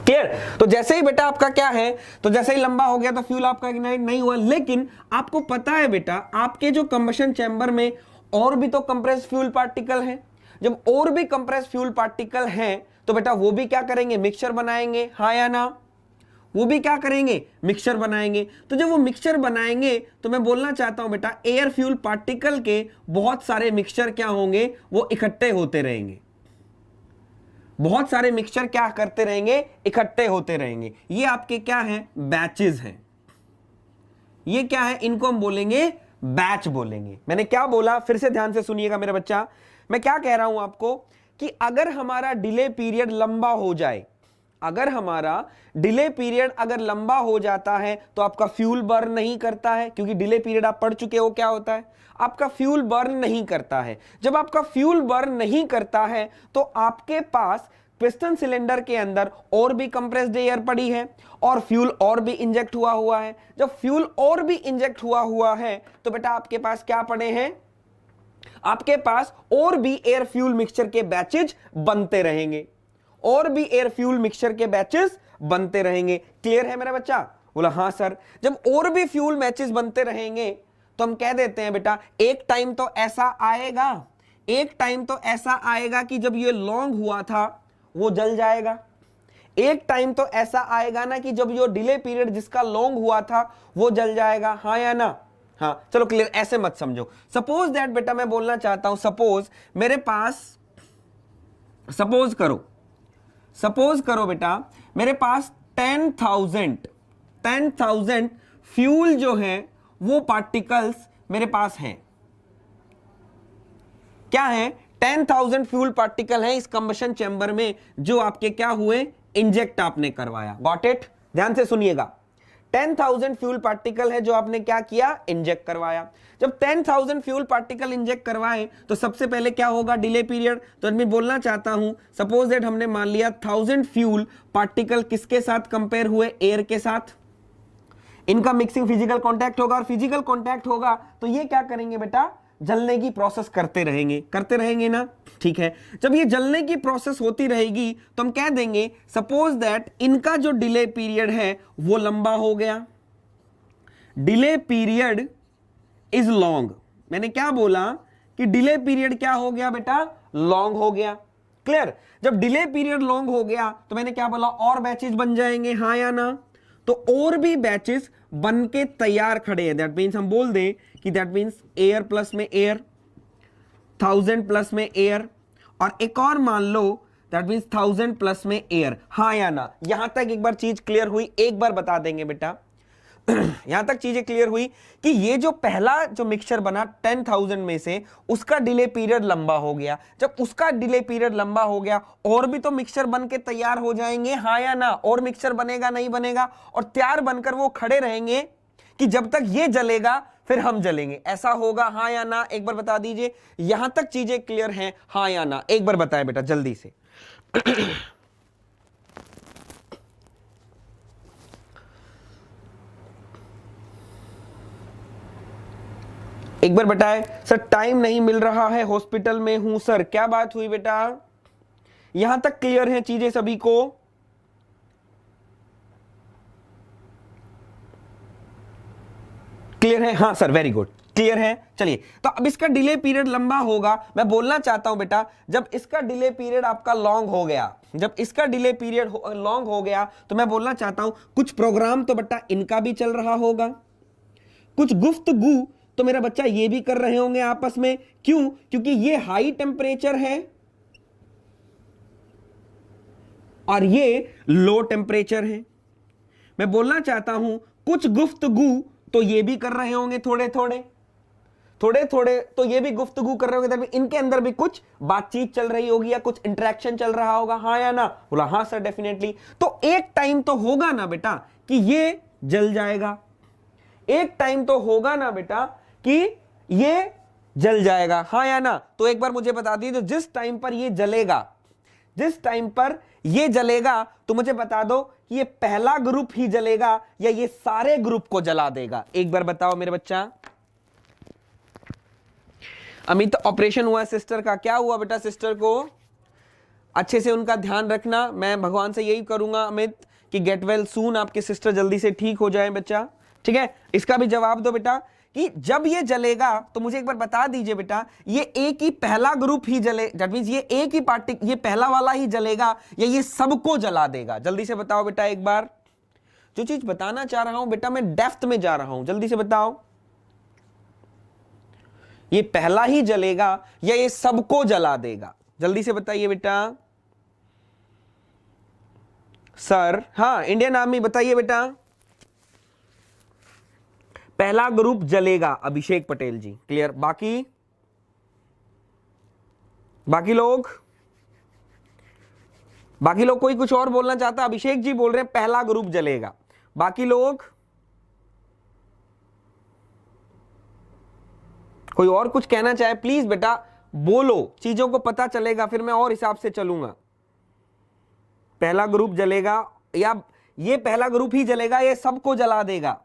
क्लियर? तो जैसे ही बेटा आपका क्या है, तो जैसे ही लंबा हो गया तो फ्यूल आपका इग्नाइट नहीं हुआ। लेकिन आपको पता है बेटा, आपके जो कंबशन चैम्बर में और भी तो कंप्रेस्ड फ्यूल पार्टिकल हैं। जब और भी कंप्रेस्ड फ्यूल पार्टिकल हैं तो बेटा वो भी क्या करेंगे, मिक्सचर बनाएंगे, हाँ या ना? वो भी क्या करेंगे, मिक्सचर बनाएंगे। तो जब वो मिक्सचर बनाएंगे तो मैं बोलना चाहता हूं बेटा एयर फ्यूल पार्टिकल के बहुत सारे मिक्सचर क्या होंगे, वो इकट्ठे होते रहेंगे। बहुत सारे मिक्सचर क्या करते रहेंगे, इकट्ठे होते रहेंगे। ये आपके क्या हैं, बैचेस हैं। ये क्या है, इनको हम बोलेंगे बैच बोलेंगे। मैंने क्या बोला, फिर से ध्यान से सुनिएगा मेरा बच्चा। मैं क्या कह रहा हूं आपको कि अगर हमारा डिले पीरियड लंबा हो जाए, अगर हमारा डिले पीरियड अगर लंबा हो जाता है तो आपका फ्यूल बर्न नहीं करता है, क्योंकि डिले पीरियड आप पढ़ चुके हो क्या होता है, आपका फ्यूल बर्न नहीं करता है। जब आपका फ्यूल बर्न नहीं करता है तो आपके पास पिस्टन सिलेंडर के अंदर और भी कंप्रेस्ड एयर पड़ी है और फ्यूल और भी इंजेक्ट हुआ है। जब फ्यूल और भी इंजेक्ट हुआ है तो बेटा आपके पास क्या पड़े हैं, आपके पास और भी एयर फ्यूल मिक्सचर के बैचेज बनते रहेंगे, और भी एयर फ्यूल मिक्सचर के बैचेस बनते रहेंगे। क्लियर है मेरा बच्चा? बोला हाँ सर। जब और भी फ्यूल मैचेस बनते रहेंगे तो हम कह देते हैं बेटा एक टाइम तो ऐसा आएगा कि जब ये लॉन्ग हुआ था वो जल जाएगा। एक टाइम तो ऐसा आएगा ना कि जब यो डिले पीरियड जिसका लॉन्ग हुआ था वो जल जाएगा, हाँ या ना? हाँ चलो क्लियर, ऐसे मत समझो। सपोज दैट बेटा मैं बोलना चाहता हूं, सपोज मेरे पास, सपोज करो बेटा मेरे पास 10,000 फ्यूल जो है वो पार्टिकल्स मेरे पास हैं। क्या है? 10,000 फ्यूल पार्टिकल है इस कंबशन चैम्बर में जो आपके क्या हुए, इंजेक्ट आपने करवाया। Got it? ध्यान से सुनिएगा, 10,000 फ्यूल पार्टिकल है जो आपने क्या किया, इंजेक्ट करवाया। जब 10,000 फ्यूल पार्टिकल इंजेक्ट करवाए तो सबसे पहले क्या होगा, डिले पीरियड। तो मैं बोलना चाहता हूं सपोज दैट हमने मान लिया 1000 फ्यूल पार्टिकल किसके साथ कंपेयर हुए, एयर के साथ। इनका मिक्सिंग फिजिकल कांटेक्ट होगा, और फिजिकल कांटेक्ट होगा तो ये क्या करेंगे बेटा, जलने की प्रोसेस करते रहेंगे ना, ठीक है। जब ये जलने की प्रोसेस होती रहेगी तो हम कह देंगे सपोज दैट इनका जो डिले पीरियड है वो लंबा हो गया। Delay period is long. मैंने क्या बोला कि डिले पीरियड क्या हो गया बेटा, लॉन्ग हो गया। क्लियर? जब डिले पीरियड लॉन्ग हो गया तो मैंने क्या बोला, और बैचेस बन जाएंगे, हाँ या ना? तो और भी बैचेस बन के तैयार खड़े हैं। दैट मीन्स हम बोल दें कि दैट मीन्स एयर प्लस में एयर, 1000 प्लस में एयर, और एक और मान लो दैट मीन्स 1000 प्लस में एयर, हाँ या ना? यहां तक एक बार चीज क्लियर हुई? एक बार बता देंगे बेटा यहां तक चीजें क्लियर हुई कि ये जो पहला जो मिक्सचर बना 10,000 में से, उसका डिले पीरियड लंबा हो गया। जब उसका डिले पीरियड लंबा हो गया और भी तो मिक्सचर बन के तैयार हो जाएंगे, हाँ या ना? और मिक्सचर बनेगा, नहीं बनेगा? और तैयार बनकर वो खड़े रहेंगे कि जब तक ये जलेगा फिर हम जलेंगे। ऐसा होगा, हाँ या ना? एक बार बता दीजिए। यहां तक चीजें क्लियर हैं, हाँ या ना? एक बार बताएं बेटा जल्दी से एक बार बताएं। सर टाइम नहीं मिल रहा है, हॉस्पिटल में हूं सर। क्या बात हुई बेटा? यहां तक क्लियर है चीजें सभी को? क्लियर है? हाँ सर, वेरी गुड, क्लियर है। चलिए, तो अब इसका डिले पीरियड लंबा होगा। मैं बोलना चाहता हूं बेटा, जब इसका डिले पीरियड आपका लॉन्ग हो गया, जब इसका डिले पीरियड लॉन्ग हो गया तो मैं बोलना चाहता हूं कुछ प्रोग्राम तो बेटा इनका भी चल रहा होगा, कुछ गुफ्तगू तो मेरा बच्चा ये भी कर रहे होंगे आपस में। क्यों? क्योंकि ये हाई टेम्परेचर है और ये लो टेम्परेचर है। मैं बोलना चाहता हूं कुछ गुफ्तगू तो ये भी कर रहे होंगे, थोड़े थोड़े तो ये भी गुफ्तगू कर रहे होंगे। इनके अंदर भी कुछ बातचीत चल रही होगी या कुछ इंटरेक्शन चल रहा होगा, हाँ या ना? बोला हाँ सर, डेफिनेटली। तो एक टाइम तो होगा ना बेटा कि ये जल जाएगा, एक टाइम तो होगा ना बेटा कि ये जल जाएगा, हाँ या ना? तो एक बार मुझे बता दीजिए, जिस टाइम पर ये जलेगा, जिस टाइम पर ये जलेगा तो मुझे बता दो कि ये पहला ग्रुप ही जलेगा या ये सारे ग्रुप को जला देगा। एक बार बताओ मेरे बच्चा। अमित, ऑपरेशन हुआ सिस्टर का, क्या हुआ बेटा सिस्टर को? अच्छे से उनका ध्यान रखना। मैं भगवान से यही करूंगा अमित कि गेट वेल सून, आपके सिस्टर जल्दी से ठीक हो जाए बच्चा, ठीक है? इसका भी जवाब दो बेटा कि जब ये जलेगा तो मुझे एक बार बता दीजिए बेटा, ये एक ही पहला ग्रुप ही जले, दैट मींस ये एक ही पार्टी, ये पहला वाला ही जलेगा या ये सबको जला देगा? जल्दी से बताओ बेटा एक बार। जो चीज बताना चाह रहा हूं बेटा मैं डेप्थ में जा रहा हूं, जल्दी से बताओ। ये पहला ही जलेगा या ये सबको जला देगा? जल्दी से बताइए बेटा। सर हाँ, इंडियन आर्मी, बताइए बेटा। पहला ग्रुप जलेगा, अभिषेक पटेल जी, क्लियर। बाकी लोग कोई कुछ और बोलना चाहता? अभिषेक जी बोल रहे हैं पहला ग्रुप जलेगा, बाकी लोग कोई और कुछ कहना चाहे प्लीज बेटा बोलो, चीजों को पता चलेगा, फिर मैं और हिसाब से चलूंगा। पहला ग्रुप जलेगा या ये पहला ग्रुप ही जलेगा, ये सबको जला देगा?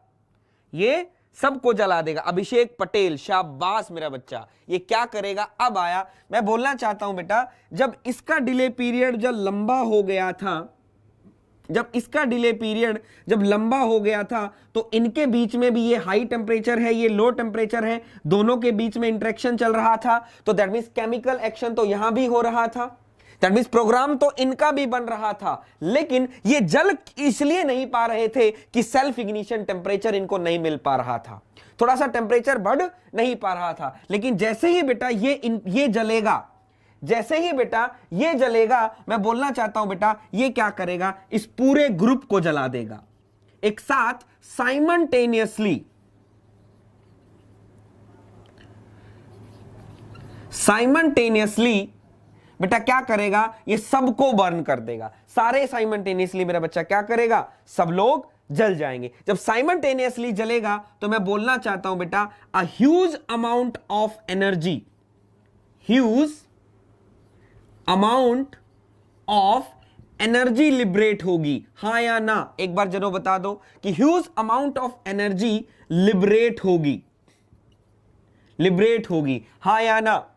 ये सबको जला देगा। अभिषेक पटेल, शाबाश मेरा बच्चा। ये क्या करेगा? अब आया, मैं बोलना चाहता हूं बेटा, जब इसका डिले पीरियड जब लंबा हो गया था, जब इसका डिले पीरियड जब लंबा हो गया था तो इनके बीच में भी ये हाई टेम्परेचर है, ये लो टेम्परेचर है, दोनों के बीच में इंटरेक्शन चल रहा था। तो दैट मींस केमिकल एक्शन तो यहां भी हो रहा था। दैट मींस प्रोग्राम तो इनका भी बन रहा था, लेकिन ये जल इसलिए नहीं पा रहे थे कि सेल्फ इग्निशन टेम्परेचर इनको नहीं मिल पा रहा था, थोड़ा सा टेम्परेचर बढ़ नहीं पा रहा था। लेकिन जैसे ही बेटा ये जलेगा, जैसे ही बेटा ये जलेगा, मैं बोलना चाहता हूं बेटा ये क्या करेगा, इस पूरे ग्रुप को जला देगा एक साथ साइमल्टेनियसली बेटा क्या करेगा, ये सबको बर्न कर देगा, सारे साइमल्टेनियसली मेरा बच्चा क्या करेगा, सब लोग जल जाएंगे। जब साइमल्टेनियसली जलेगा तो मैं बोलना चाहता हूं बेटा a huge amount of energy, huge amount of energy liberate होगी, हां या ना, एक बार जरूर बता दो कि huge amount of energy liberate होगी, लिबरेट होगी, हां या ना,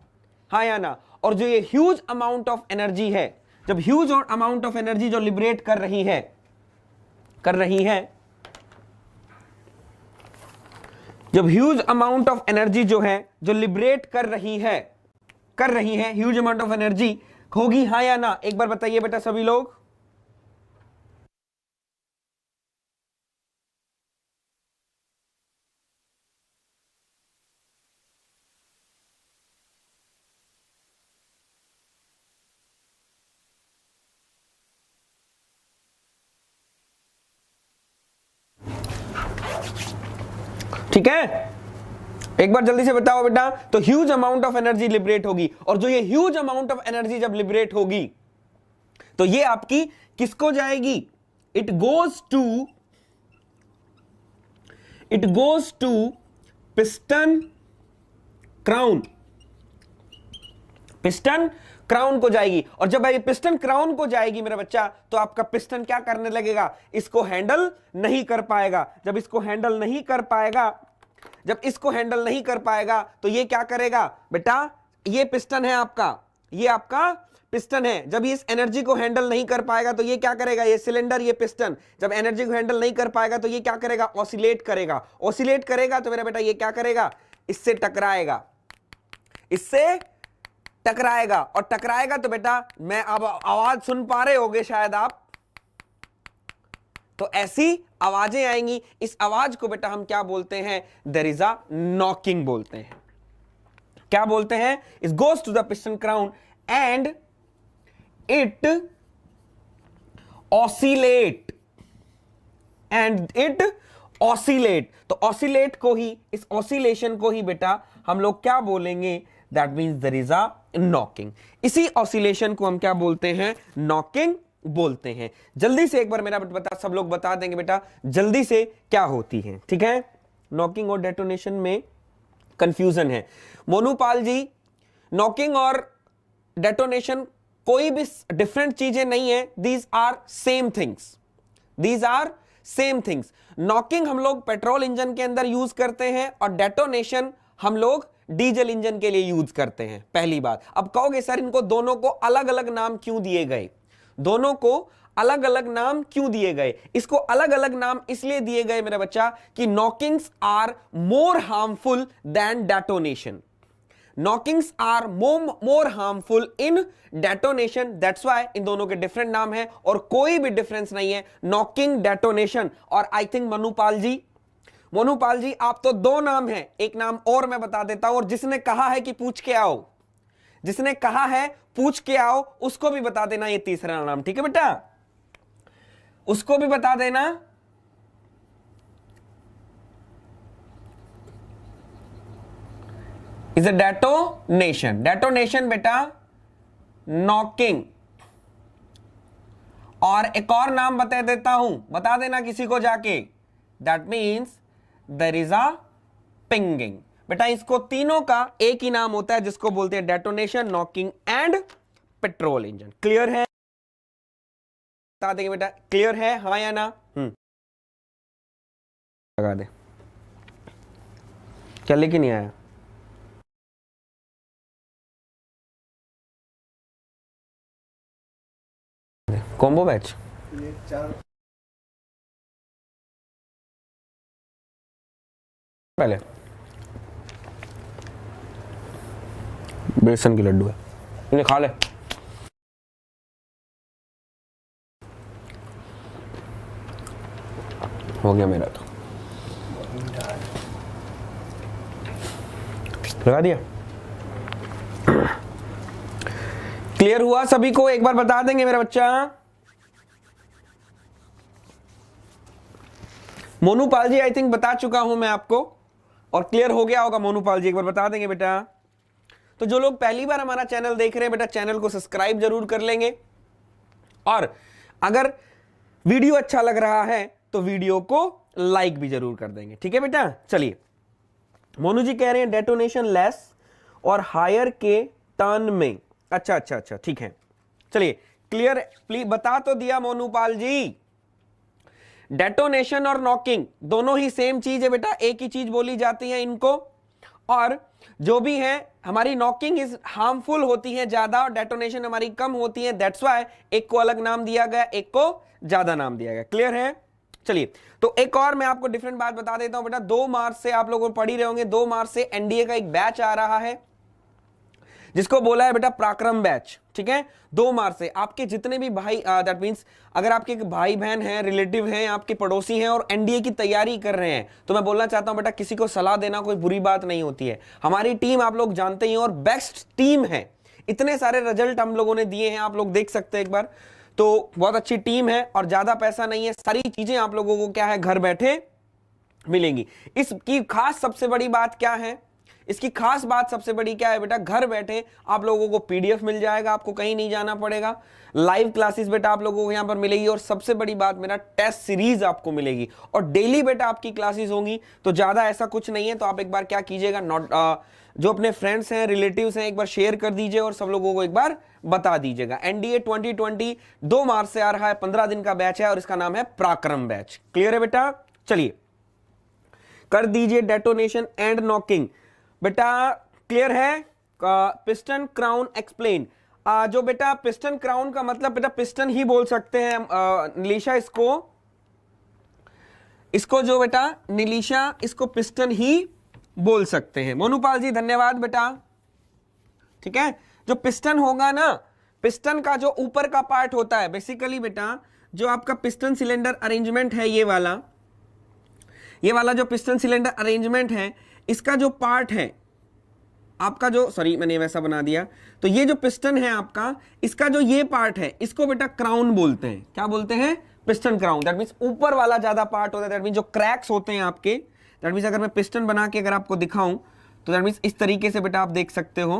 हां या ना। और जो ये ह्यूज अमाउंट ऑफ एनर्जी है, जब ह्यूज अमाउंट ऑफ एनर्जी जो लिबरेट कर रही है जब ह्यूज अमाउंट ऑफ एनर्जी जो है जो लिबरेट कर रही है ह्यूज अमाउंट ऑफ एनर्जी होगी, हां या ना, एक बार बताइए बेटा सभी लोग। ठीक है, एक बार जल्दी से बताओ बेटा। तो huge amount of energy liberate होगी, और जो ये ह्यूज अमाउंट ऑफ एनर्जी जब लिबरेट होगी तो ये आपकी किसको जाएगी, it goes to piston crown, piston crown को जाएगी। और जब ये पिस्टन क्राउन को जाएगी मेरा बच्चा, तो आपका पिस्टन क्या करने लगेगा, इसको हैंडल नहीं कर पाएगा। जब इसको हैंडल नहीं कर पाएगा तो ये क्या करेगा बेटा, ये पिस्टन है आपका, ये आपका पिस्टन है। जब इस एनर्जी को हैंडल नहीं कर पाएगा तो ये क्या करेगा, ये सिलेंडर, ये पिस्टन जब एनर्जी को हैंडल नहीं कर पाएगा तो ये क्या करेगा, ऑसिलेट करेगा। तो मेरा बेटा ये क्या करेगा, इससे टकराएगा और टकराएगा तो बेटा मैं अब आवाज सुन पा रहे होगे शायद आप, तो ऐसी आवाजें आएंगी। इस आवाज को बेटा हम क्या बोलते हैं, देयर इज अ नॉकिंग बोलते हैं। क्या बोलते हैं, it goes to the piston crown and it oscillate तो ऑसिलेट को ही, इस ऑसिलेशन को ही बेटा हम लोग क्या बोलेंगे, that means there is a knocking. इसी ऑसिलेशन को हम क्या बोलते हैं, नॉकिंग बोलते हैं। जल्दी से एक बार मेरा बता, सब लोग बता देंगे बेटा जल्दी से क्या होती है। ठीक है, नॉकिंग और डेटोनेशन में कंफ्यूजन है। मोनूपाल जी, नॉकिंग और डेटोनेशन कोई भी डिफरेंट चीजें नहीं है, these are same things. Knocking हम लोग पेट्रोल इंजन के अंदर यूज करते हैं और डेटोनेशन हम लोग डीजल इंजन के लिए यूज करते हैं। पहली बात, अब कहोगे सर इनको दोनों को अलग अलग नाम क्यों दिए गए, इसको अलग अलग नाम इसलिए दिए गए मेरा बच्चा कि knockings are more harmful than detonation, knockings are more harmful in detonation, that's why in दोनों के डिफरेंट नाम है और कोई भी डिफरेंस नहीं है, नॉकिंग, डेटोनेशन। और आई थिंक मोनूपाल जी आप तो दो नाम है, एक नाम और मैं बता देता हूं, और जिसने कहा है कि पूछ के आओ उसको भी बता देना ये तीसरा नाम। ठीक है बेटा, उसको भी बता देना। इज अ डेटोनेशन बेटा नॉकिंग, और एक और नाम बता देता हूं, बता देना किसी को जाके, that means there is a pinging. बेटा इसको तीनों का एक ही नाम होता है जिसको बोलते हैं detonation, knocking and petrol engine. Clear है, बता देंगे बेटा, क्लियर है हाँ या ना? लगा दे, क्या लेके नहीं आया? कॉम्बो बैच पहले बेसन के लड्डू है, इन्हें खा ले। हो गया मेरा तो लगा दिया। क्लियर हुआ सभी को? एक बार बता देंगे मेरा बच्चा। मोनूपाल जी आई थिंक बता चुका हूं मैं आपको और क्लियर हो गया होगा। मोनूपाल जी एक बार बता देंगे बेटा। तो जो लोग पहली बार हमारा चैनल देख रहे हैं बेटा, चैनल को सब्सक्राइब जरूर कर लेंगे और अगर वीडियो अच्छा लग रहा है तो वीडियो को लाइक भी जरूर कर देंगे। ठीक है बेटा? चलिए, मोनू जी कह रहे हैं डेटोनेशन लेस और हायर के टर्न में। अच्छा अच्छा अच्छा, ठीक है। चलिए क्लियर, प्लीज बता तो दिया मोनूपाल जी। डेटोनेशन और नॉकिंग दोनों ही सेम चीज है बेटा, एक ही चीज बोली जाती है इनको। और जो भी है, हमारी नॉकिंग इज हार्मफुल होती है ज्यादा और डेटोनेशन हमारी कम होती है। दैट्स व्हाई एक को अलग नाम दिया गया, एक को ज्यादा नाम दिया गया। क्लियर है? चलिए, तो एक और मैं आपको डिफरेंट बात बता देता हूं बेटा। 2 मार्च से आप लोग पढ़ ही रहे होंगे, 2 मार्च से एनडीए का एक बैच आ रहा है जिसको बोला है बेटा पराक्रम बैच। ठीक है? 2 मार्च से आपके जितने भी भाई, दैट मींस अगर आपके भाई बहन हैं, रिलेटिव हैं, आपके पड़ोसी हैं और एनडीए की तैयारी कर रहे हैं, तो मैं बोलना चाहता हूं बेटा, किसी को सलाह देना कोई बुरी बात नहीं होती है। हमारी टीम आप लोग जानते ही और बेस्ट टीम है। इतने सारे रिजल्ट हम लोगों ने दिए हैं, आप लोग देख सकते हैं एक बार। तो बहुत अच्छी टीम है और ज्यादा पैसा नहीं है, सारी चीजें आप लोगों को क्या है, घर बैठे मिलेंगी। इसकी खास सबसे बड़ी बात क्या है? इसकी खास बात सबसे बड़ी क्या है बेटा? घर बैठे आप लोगों को पीडीएफ मिल जाएगा, आपको कहीं नहीं जाना पड़ेगा। लाइव क्लासेस बेटा आप लोगों को यहां पर मिलेगी और सबसे बड़ी बात मेरा टेस्ट सीरीज आपको मिलेगी और डेली बेटा आपकी क्लासेस होंगी। तो ज्यादा ऐसा कुछ नहीं है। तो आप एक बार क्या कीजिएगा, जो अपने फ्रेंड्स हैं, रिलेटिव्स हैं, एक बार शेयर कर दीजिए और सब लोगों को एक बार बता दीजिएगा। एनडीए 2020 2 मार्च से आ रहा है, 15 दिन का बैच है और इसका नाम है पराक्रम बैच। क्लियर है बेटा? चलिए कर दीजिए डेटोनेशन एंड नॉकिंग बेटा। क्लियर है? Piston crown explain. जो बेटा पिस्टन क्राउन का मतलब बेटा पिस्टन ही बोल सकते हैं नीलिशा, इसको जो बेटा नीलिशा इसको पिस्टन ही बोल सकते हैं। मोनूपाल जी धन्यवाद बेटा। ठीक है? जो पिस्टन होगा ना, पिस्टन का जो ऊपर का पार्ट होता है बेसिकली बेटा, जो आपका पिस्टन सिलेंडर अरेंजमेंट है, ये वाला जो पिस्टन सिलेंडर अरेंजमेंट है, इसका जो पार्ट है आपका, जो सॉरी मैंने वैसा बना दिया, तो ये जो पिस्टन है आपका, इसका जो ये पार्ट है, इसको बेटा क्राउन बोलते हैं। क्या बोलते हैं? Piston crown. दैट मींस ऊपर वाला ज्यादा पार्ट होता है। दैट मींस जो क्रैक्स होते हैं आपके, दैट मींस अगर मैं पिस्टन बना के अगर आपको दिखाऊं तो दैट मींस इस तरीके से बेटा आप देख सकते हो।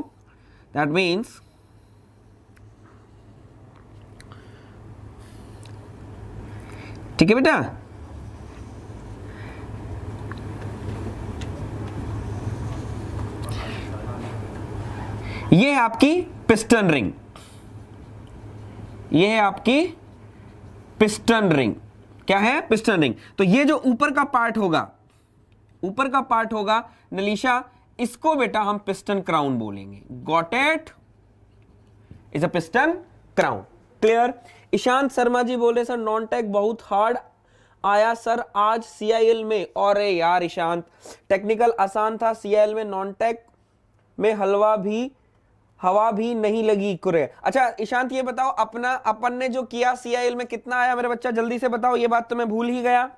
दैट मींस ठीक है बेटा? ये है आपकी पिस्टन रिंग, ये है आपकी पिस्टन रिंग। क्या है? Piston ring. तो ये जो ऊपर का पार्ट होगा, ऊपर का पार्ट होगा नलीशा, इसको बेटा हम पिस्टन क्राउन बोलेंगे। Got it? Is a piston crown. Clear? Ishant Sharma ji बोले सर नॉन टेक बहुत हार्ड आया सर आज सीआईएल में। और यार ईशांत, टेक्निकल आसान था, सीआईएल में नॉन टेक में हवा भी नहीं लगी कुरे। अच्छा ईशांत ये बताओ, अपन ने जो किया सीआईएल में कितना आया मेरे बच्चा? जल्दी से बताओ, ये बात तो मैं भूल ही गया।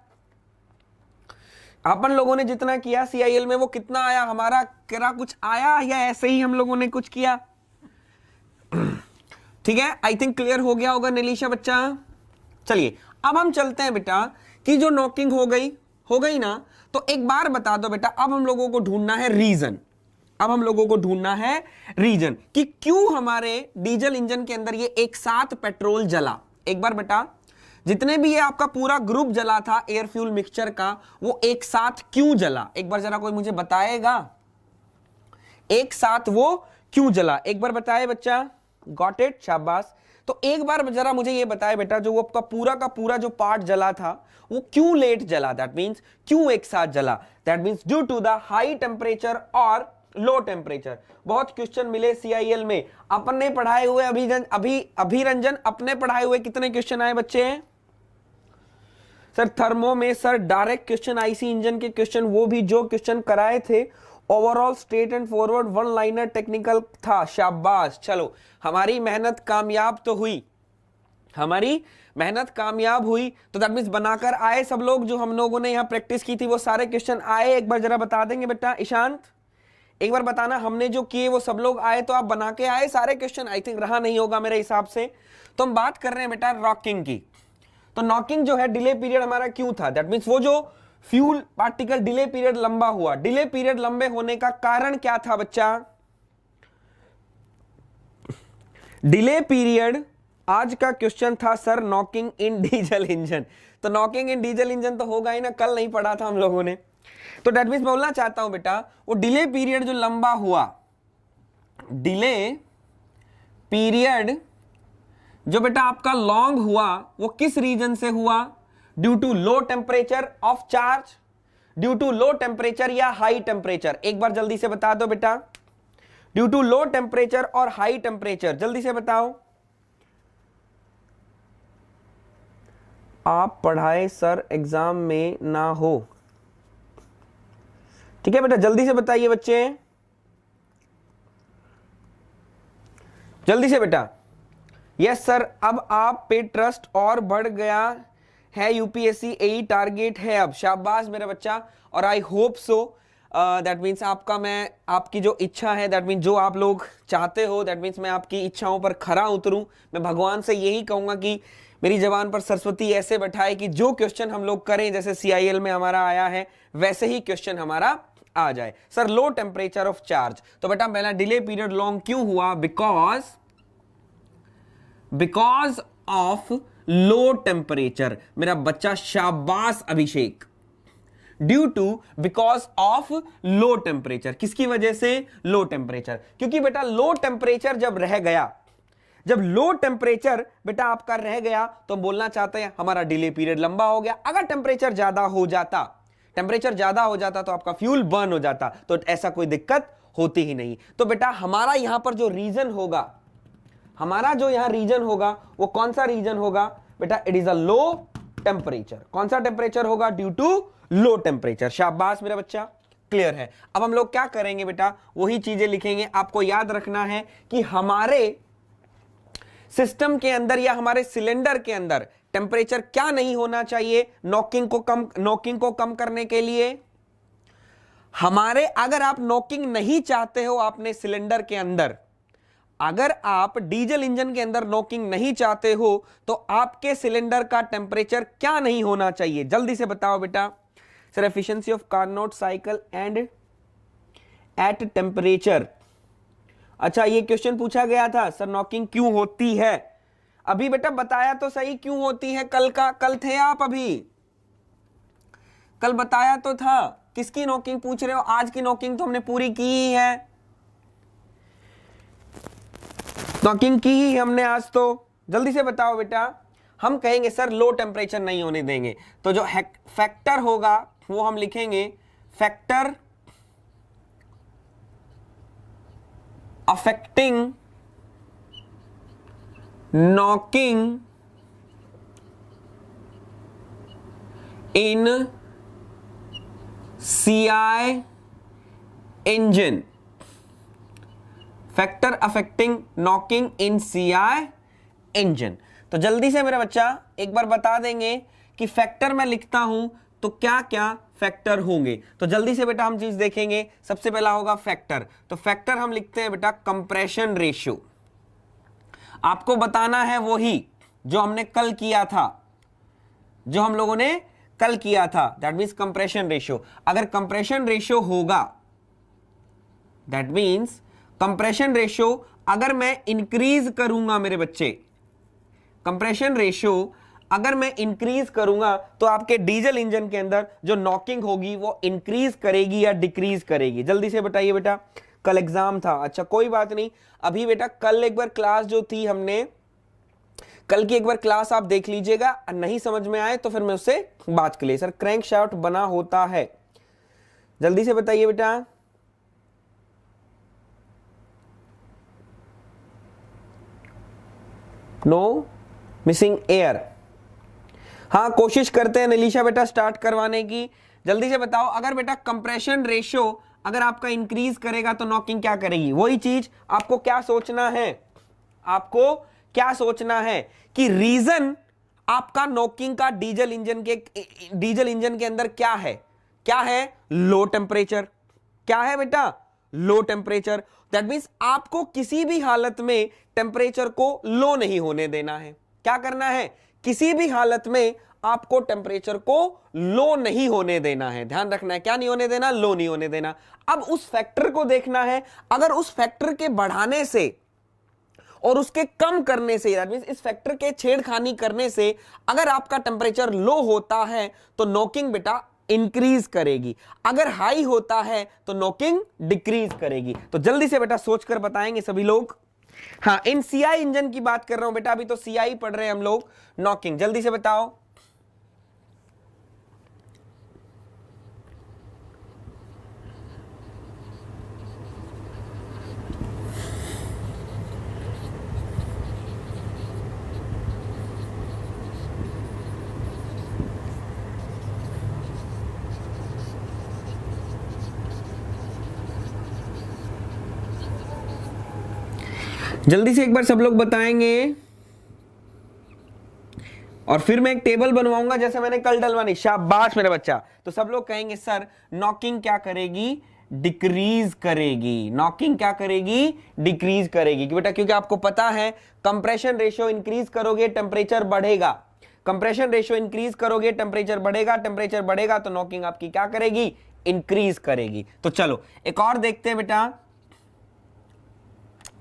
अपन लोगों ने जितना किया सीआईएल में वो कितना आया? हमारा क्या कुछ आया या ऐसे ही हम लोगों ने कुछ किया? ठीक है, आई थिंक क्लियर हो गया होगा नीलिशा बच्चा। चलिए अब हम चलते हैं बेटा कि जो नॉकिंग हो गई ना, तो एक बार बता दो बेटा, अब हम लोगों को ढूंढना है रीजन। अब हम लोगों को ढूंढना है रीजन कि क्यों हमारे डीजल इंजन के अंदर ये एक साथ पेट्रोल जला। एक बार बेटा, जितने भी ये आपका पूरा ग्रुप जला था एयर फ्यूल मिक्सचर का, वो एक साथ क्यों जला? एक बार जरा कोई मुझे बताएगा, एक साथ वो क्यों जला? एक बार बताए बच्चा। Got it? शाबाश। तो एक बार जरा मुझे ये बताए बेटा, जो वो आपका पूरा का पूरा जो पार्ट जला था वो क्यों लेट जला? दैट मींस क्यों एक साथ जला? That means due to the high temperature और लो टेम्परेचर। बहुत क्वेश्चन मिले सीआईएल में, अपन ने पढ़ाए हुए अभिरंजन अपने पढ़ाए हुए कितने क्वेश्चन आए बच्चे? सर थर्मो में sir direct question, IC engine के क्वेश्चन, वो भी जो क्वेश्चन कराए थे overall straight and forward, one liner technical था। शाबाश, चलो हमारी मेहनत कामयाब तो हुई। हमारी मेहनत कामयाब हुई, तो दैट मींस बनाकर आए सब लोग, जो हम लोगों ने यहाँ प्रैक्टिस की थी वो सारे क्वेश्चन आए। एक बार जरा बता देंगे बेटा ईशांत, एक बार बताना हमने जो किए वो सब लोग आए, तो आप बना के आए सारे क्वेश्चन? आई थिंक रहा नहीं होगा मेरे हिसाब से। तो हम बात कर रहे हैं बेटा नॉकिंग की। तो नॉकिंग जो है डिले पीरियड हमारा क्यों था, दैट मींस वो जो फ्यूल पार्टिकल डिले पीरियड लंबा हुआ, डिले पीरियड लंबे होने का कारण क्या था बच्चा? डिले पीरियड, आज का क्वेश्चन था सर नॉकिंग इन डीजल इंजन। तो नॉकिंग इन डीजल इंजन तो होगा ही ना, कल नहीं पढ़ा था हम लोगों ने। तो दैट मींस बोलना चाहता हूं बेटा वो डिले पीरियड जो लंबा हुआ, डिले पीरियड जो बेटा आपका लॉन्ग हुआ, वो किस रीजन से हुआ? Due to low temperature of charge, due to low temperature या हाई टेम्परेचर? एक बार जल्दी से बता दो बेटा, ड्यू टू लो टेम्परेचर और हाई टेम्परेचर, जल्दी से बताओ। आप पढ़ाए सर एग्जाम में ना हो, ठीक है बेटा, जल्दी से बताइए बच्चे, जल्दी से बेटा। यस सर, अब आप पे ट्रस्ट और बढ़ गया है, यूपीएससी यही टारगेट है अब। शाबाश मेरा बच्चा, और I hope so, that means आपका, मैं आपकी जो इच्छा है, दैट मीन्स जो आप लोग चाहते हो, दैट मीन्स मैं आपकी इच्छाओं पर खरा उतरूं। मैं भगवान से यही कहूंगा कि मेरी जबान पर सरस्वती ऐसे बैठाए कि जो क्वेश्चन हम लोग करें, जैसे सीआईएल में हमारा आया है वैसे ही क्वेश्चन हमारा आ जाए। Sir low temperature of charge, तो बेटा पहला डिले पीरियड लॉन्ग क्यों हुआ? Because of low temperature. मेरा बच्चा शाबाश Abhishek, due to because of low temperature. किसकी वजह से? Low temperature. क्योंकि बेटा लो टेम्परेचर जब रह गया, जब लो टेम्परेचर बेटा आपका रह गया, तो हम बोलना चाहते हैं हमारा डिले पीरियड लंबा हो गया। अगर टेम्परेचर ज्यादा हो जाता, टेम्परेचर ज्यादा हो जाता तो आपका फ्यूल बर्न हो जाता, तो ऐसा कोई दिक्कत होती ही नहीं। तो बेटा हमारा यहां पर जो रीजन होगा, हमारा जो यहां रीजन होगा वो कौन सा रीजन होगा बेटा? It is a low temperature. कौन सा टेम्परेचर होगा? Due to low temperature. शाबाश मेरा बच्चा, क्लियर है। अब हम लोग क्या करेंगे बेटा? वही चीजें लिखेंगे। आपको याद रखना है कि हमारे सिस्टम के अंदर या हमारे सिलेंडर के अंदर टेम्परेचर क्या नहीं होना चाहिए नॉकिंग को कम करने के लिए? हमारे, अगर आप नॉकिंग नहीं चाहते हो आपने सिलेंडर के अंदर, अगर आप डीजल इंजन के अंदर नॉकिंग नहीं चाहते हो, तो आपके सिलेंडर का टेम्परेचर क्या नहीं होना चाहिए? जल्दी से बताओ बेटा। Sir efficiency of Carnot cycle and at temperature. अच्छा ये क्वेश्चन पूछा गया था, सर नॉकिंग क्यों होती है? अभी बेटा बताया तो सही क्यों होती है। कल थे आप? अभी कल बताया तो था। किसकी नॉकिंग पूछ रहे हो? आज की नॉकिंग तो हमने पूरी की ही है, नॉकिंग की ही हमने आज तो। जल्दी से बताओ बेटा। हम कहेंगे सर लो टेम्परेचर नहीं होने देंगे, तो जो फैक्टर होगा वो हम लिखेंगे factor affecting knocking in CI engine. Factor affecting knocking in CI engine. तो जल्दी से मेरा बच्चा एक बार बता देंगे कि फैक्टर मैं लिखता हूं तो क्या क्या फैक्टर होंगे। तो जल्दी से बेटा हम चीज देखेंगे। सबसे पहला होगा फैक्टर। तो फैक्टर हम लिखते हैं बेटा कंप्रेशन रेशियो। आपको बताना है वही जो हमने कल किया था, जो हम लोगों ने कल किया था, दैट मीन्स कंप्रेशन रेशियो। अगर कंप्रेशन रेशियो होगा, दैट मीन्स कंप्रेशन रेशियो अगर मैं इंक्रीज करूंगा मेरे बच्चे, कंप्रेशन रेशियो अगर मैं इंक्रीज करूंगा, तो आपके डीजल इंजन के अंदर जो नॉकिंग होगी वो इंक्रीज करेगी या डिक्रीज करेगी? जल्दी से बताइए बेटा। कल एग्जाम था, अच्छा कोई बात नहीं। अभी बेटा कल एक बार क्लास जो थी हमने, कल की एक बार क्लास आप देख लीजिएगा, नहीं समझ में आए तो फिर मैं उससे बात कर लिए। सर क्रैंक शाफ्ट बना होता है, जल्दी से बताइए बेटा। No missing air. हाँ कोशिश करते हैं निलीशा बेटा स्टार्ट करवाने की। जल्दी से बताओ। अगर बेटा कंप्रेशन रेशियो अगर आपका इंक्रीज करेगा तो नॉकिंग क्या करेगी? वही चीज आपको क्या सोचना है, आपको क्या सोचना है कि रीजन आपका नॉकिंग का डीजल इंजन के अंदर क्या है? क्या है? Low temperature. क्या है बेटा? Low temperature. दैट मींस आपको किसी भी हालत में टेम्परेचर को लो नहीं होने देना है। क्या करना है? किसी भी हालत में आपको टेम्परेचर को लो नहीं होने देना है। ध्यान रखना है, क्या नहीं होने देना? लो नहीं होने देना। अब उस फैक्टर को देखना है, अगर उस फैक्टर के बढ़ाने से और उसके कम करने से, दैट मींस इस फैक्टर के छेड़खानी करने से अगर आपका टेम्परेचर लो होता है तो नॉकिंग बेटा इंक्रीज करेगी, अगर हाई होता है तो नॉकिंग डिक्रीज करेगी। तो जल्दी से बेटा सोचकर बताएंगे सभी लोग। हाँ, इन सीआई इंजन की बात कर रहा हूं बेटा, अभी तो सीआई पढ़ रहे हैं हम लोग। नॉकिंग जल्दी से बताओ। जल्दी से एक बार सब लोग बताएंगे, और फिर मैं एक टेबल बनवाऊंगा जैसे मैंने कल डलवानी। शाबाश मेरा बच्चा। तो सब लोग कहेंगे सर नॉकिंग क्या करेगी? डिक्रीज करेगी। नॉकिंग क्या करेगी? डिक्रीज करेगी। बेटा क्योंकि आपको पता है कंप्रेशन रेशियो इंक्रीज करोगे टेम्परेचर बढ़ेगा, कंप्रेशन रेशियो इंक्रीज करोगे टेम्परेचर बढ़ेगा, टेम्परेचर बढ़ेगा तो नॉकिंग आपकी क्या करेगी? इंक्रीज करेगी। तो चलो एक और देखते हैं बेटा,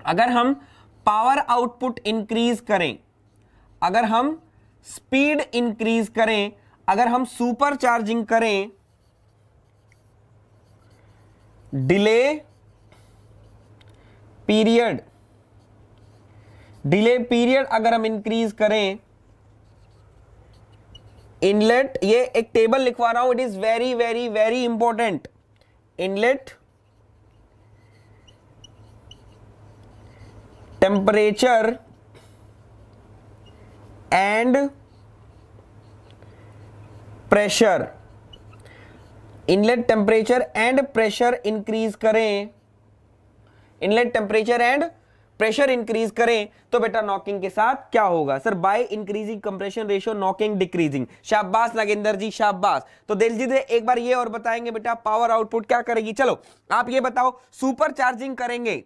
अगर हम पावर आउटपुट इंक्रीज करें, अगर हम स्पीड इंक्रीज करें, अगर हम सुपर चार्जिंग करें, डिले पीरियड अगर हम इंक्रीज करें, इनलेट, ये एक टेबल लिखवा रहा हूं, it is very very very important. Inlet temperature and pressure, inlet temperature and pressure increase करें, inlet temperature and pressure increase करें तो बेटा नॉकिंग के साथ क्या होगा? Sir by increasing compression ratio knocking decreasing. शाबाश नागेंद्र जी, शाबाश। तो दिलजीत एक बार ये और बताएंगे बेटा पावर आउटपुट क्या करेगी। चलो आप ये बताओ, सुपर चार्जिंग करेंगे,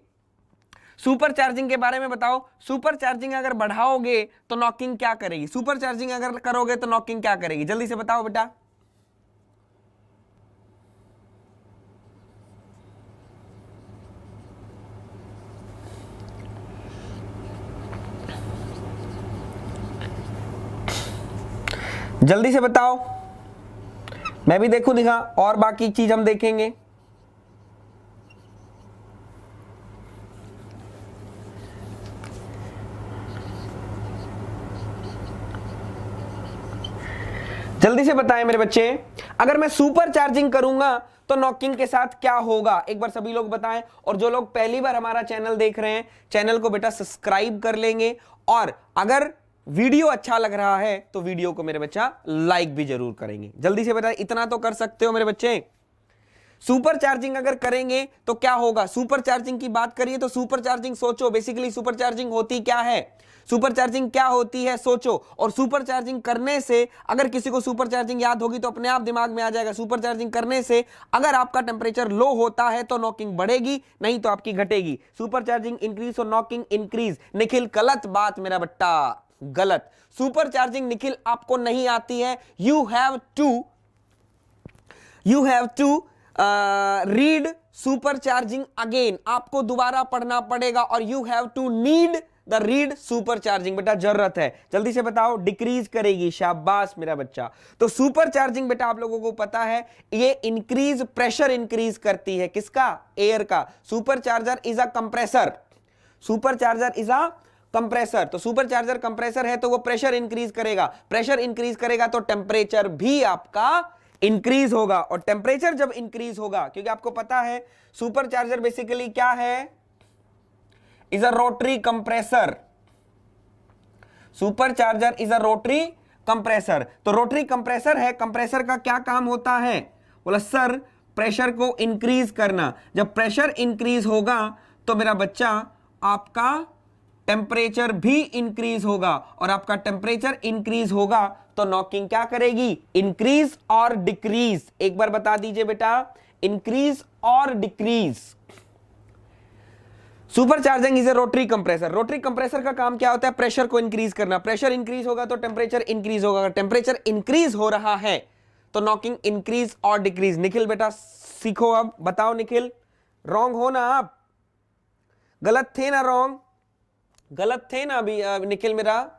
सुपर चार्जिंग के बारे में बताओ। सुपर चार्जिंग अगर बढ़ाओगे तो नॉकिंग क्या करेगी? सुपर चार्जिंग अगर करोगे तो नॉकिंग क्या करेगी? जल्दी से बताओ बेटा। जल्दी से बताओ, मैं भी देखूं दिखा, और बाकी चीज हम देखेंगे। जल्दी से बताएं मेरे बच्चे, अगर मैं सुपर चार्जिंग करूंगा तो नॉकिंग के साथ क्या होगा? एक बार सभी लोग बताएं। और जो लोग पहली बार हमारा चैनल देख रहे हैं, चैनल को बेटा सब्सक्राइब कर लेंगे, और अगर वीडियो अच्छा लग रहा है तो वीडियो को मेरे बच्चा लाइक भी जरूर करेंगे। जल्दी से बताएं, इतना तो कर सकते हो मेरे बच्चे। सुपर चार्जिंग अगर करेंगे तो क्या होगा? सुपर चार्जिंग की बात करिए तो सुपर चार्जिंग सोचो, बेसिकली सुपर चार्जिंग होती क्या है? सुपर चार्जिंग क्या होती है सोचो। और सुपर चार्जिंग करने से, अगर किसी को सुपर चार्जिंग याद होगी तो अपने आप दिमाग में आ जाएगा, सुपर चार्जिंग करने से अगर आपका टेम्परेचर लो होता है तो नॉकिंग बढ़ेगी, नहीं तो आपकी घटेगी। सुपर चार्जिंग इंक्रीज और नॉकिंग इंक्रीज। निखिल गलत बात मेरा बट्टा, गलत। सुपर चार्जिंग निखिल आपको नहीं आती है। You have to read super charging again, आपको दोबारा पढ़ना पड़ेगा। और you have to need the read super charging, बेटा जरूरत है। जल्दी से बताओ, डिक्रीज करेगी। शाबाश मेरा बच्चा। तो सुपर चार्जिंग बेटा आप लोगों को पता है ये इंक्रीज, प्रेशर इंक्रीज करती है। किसका? एयर का। Super charger is a compressor, super charger is a compressor. तो सुपर चार्जर कंप्रेसर है तो वो प्रेशर इंक्रीज करेगा, प्रेशर इंक्रीज करेगा तो टेम्परेचर भी आपका इंक्रीज होगा। और टेम्परेचर जब इंक्रीज होगा, क्योंकि आपको पता है सुपर चार्जर बेसिकली क्या है? Is a rotary compressor. Super charger is a rotary compressor. तो रोटरी कंप्रेसर है, कंप्रेसर का क्या काम होता है? बोला सर प्रेशर को इंक्रीज करना। जब प्रेशर इंक्रीज होगा तो मेरा बच्चा आपका टेम्परेचर भी इंक्रीज होगा, और आपका टेम्परेचर इंक्रीज होगा तो नॉकिंग क्या करेगी, इंक्रीज और डिक्रीज। एक बार बता दीजिए बेटा, इंक्रीज और decrease. Super charging is a rotary compressor. Rotary compressor का काम क्या होता है, प्रेशर को इंक्रीज करना। प्रेशर इंक्रीज होगा तो टेम्परेचर इंक्रीज होगा, अगर टेम्परेचर इंक्रीज हो रहा है तो नॉकिंग इंक्रीज और डिक्रीज। निखिल बेटा सीखो, अब बताओ निखिल, रॉन्ग हो ना आप, गलत थे ना, रॉन्ग गलत थे ना अभी निखिल मेरा,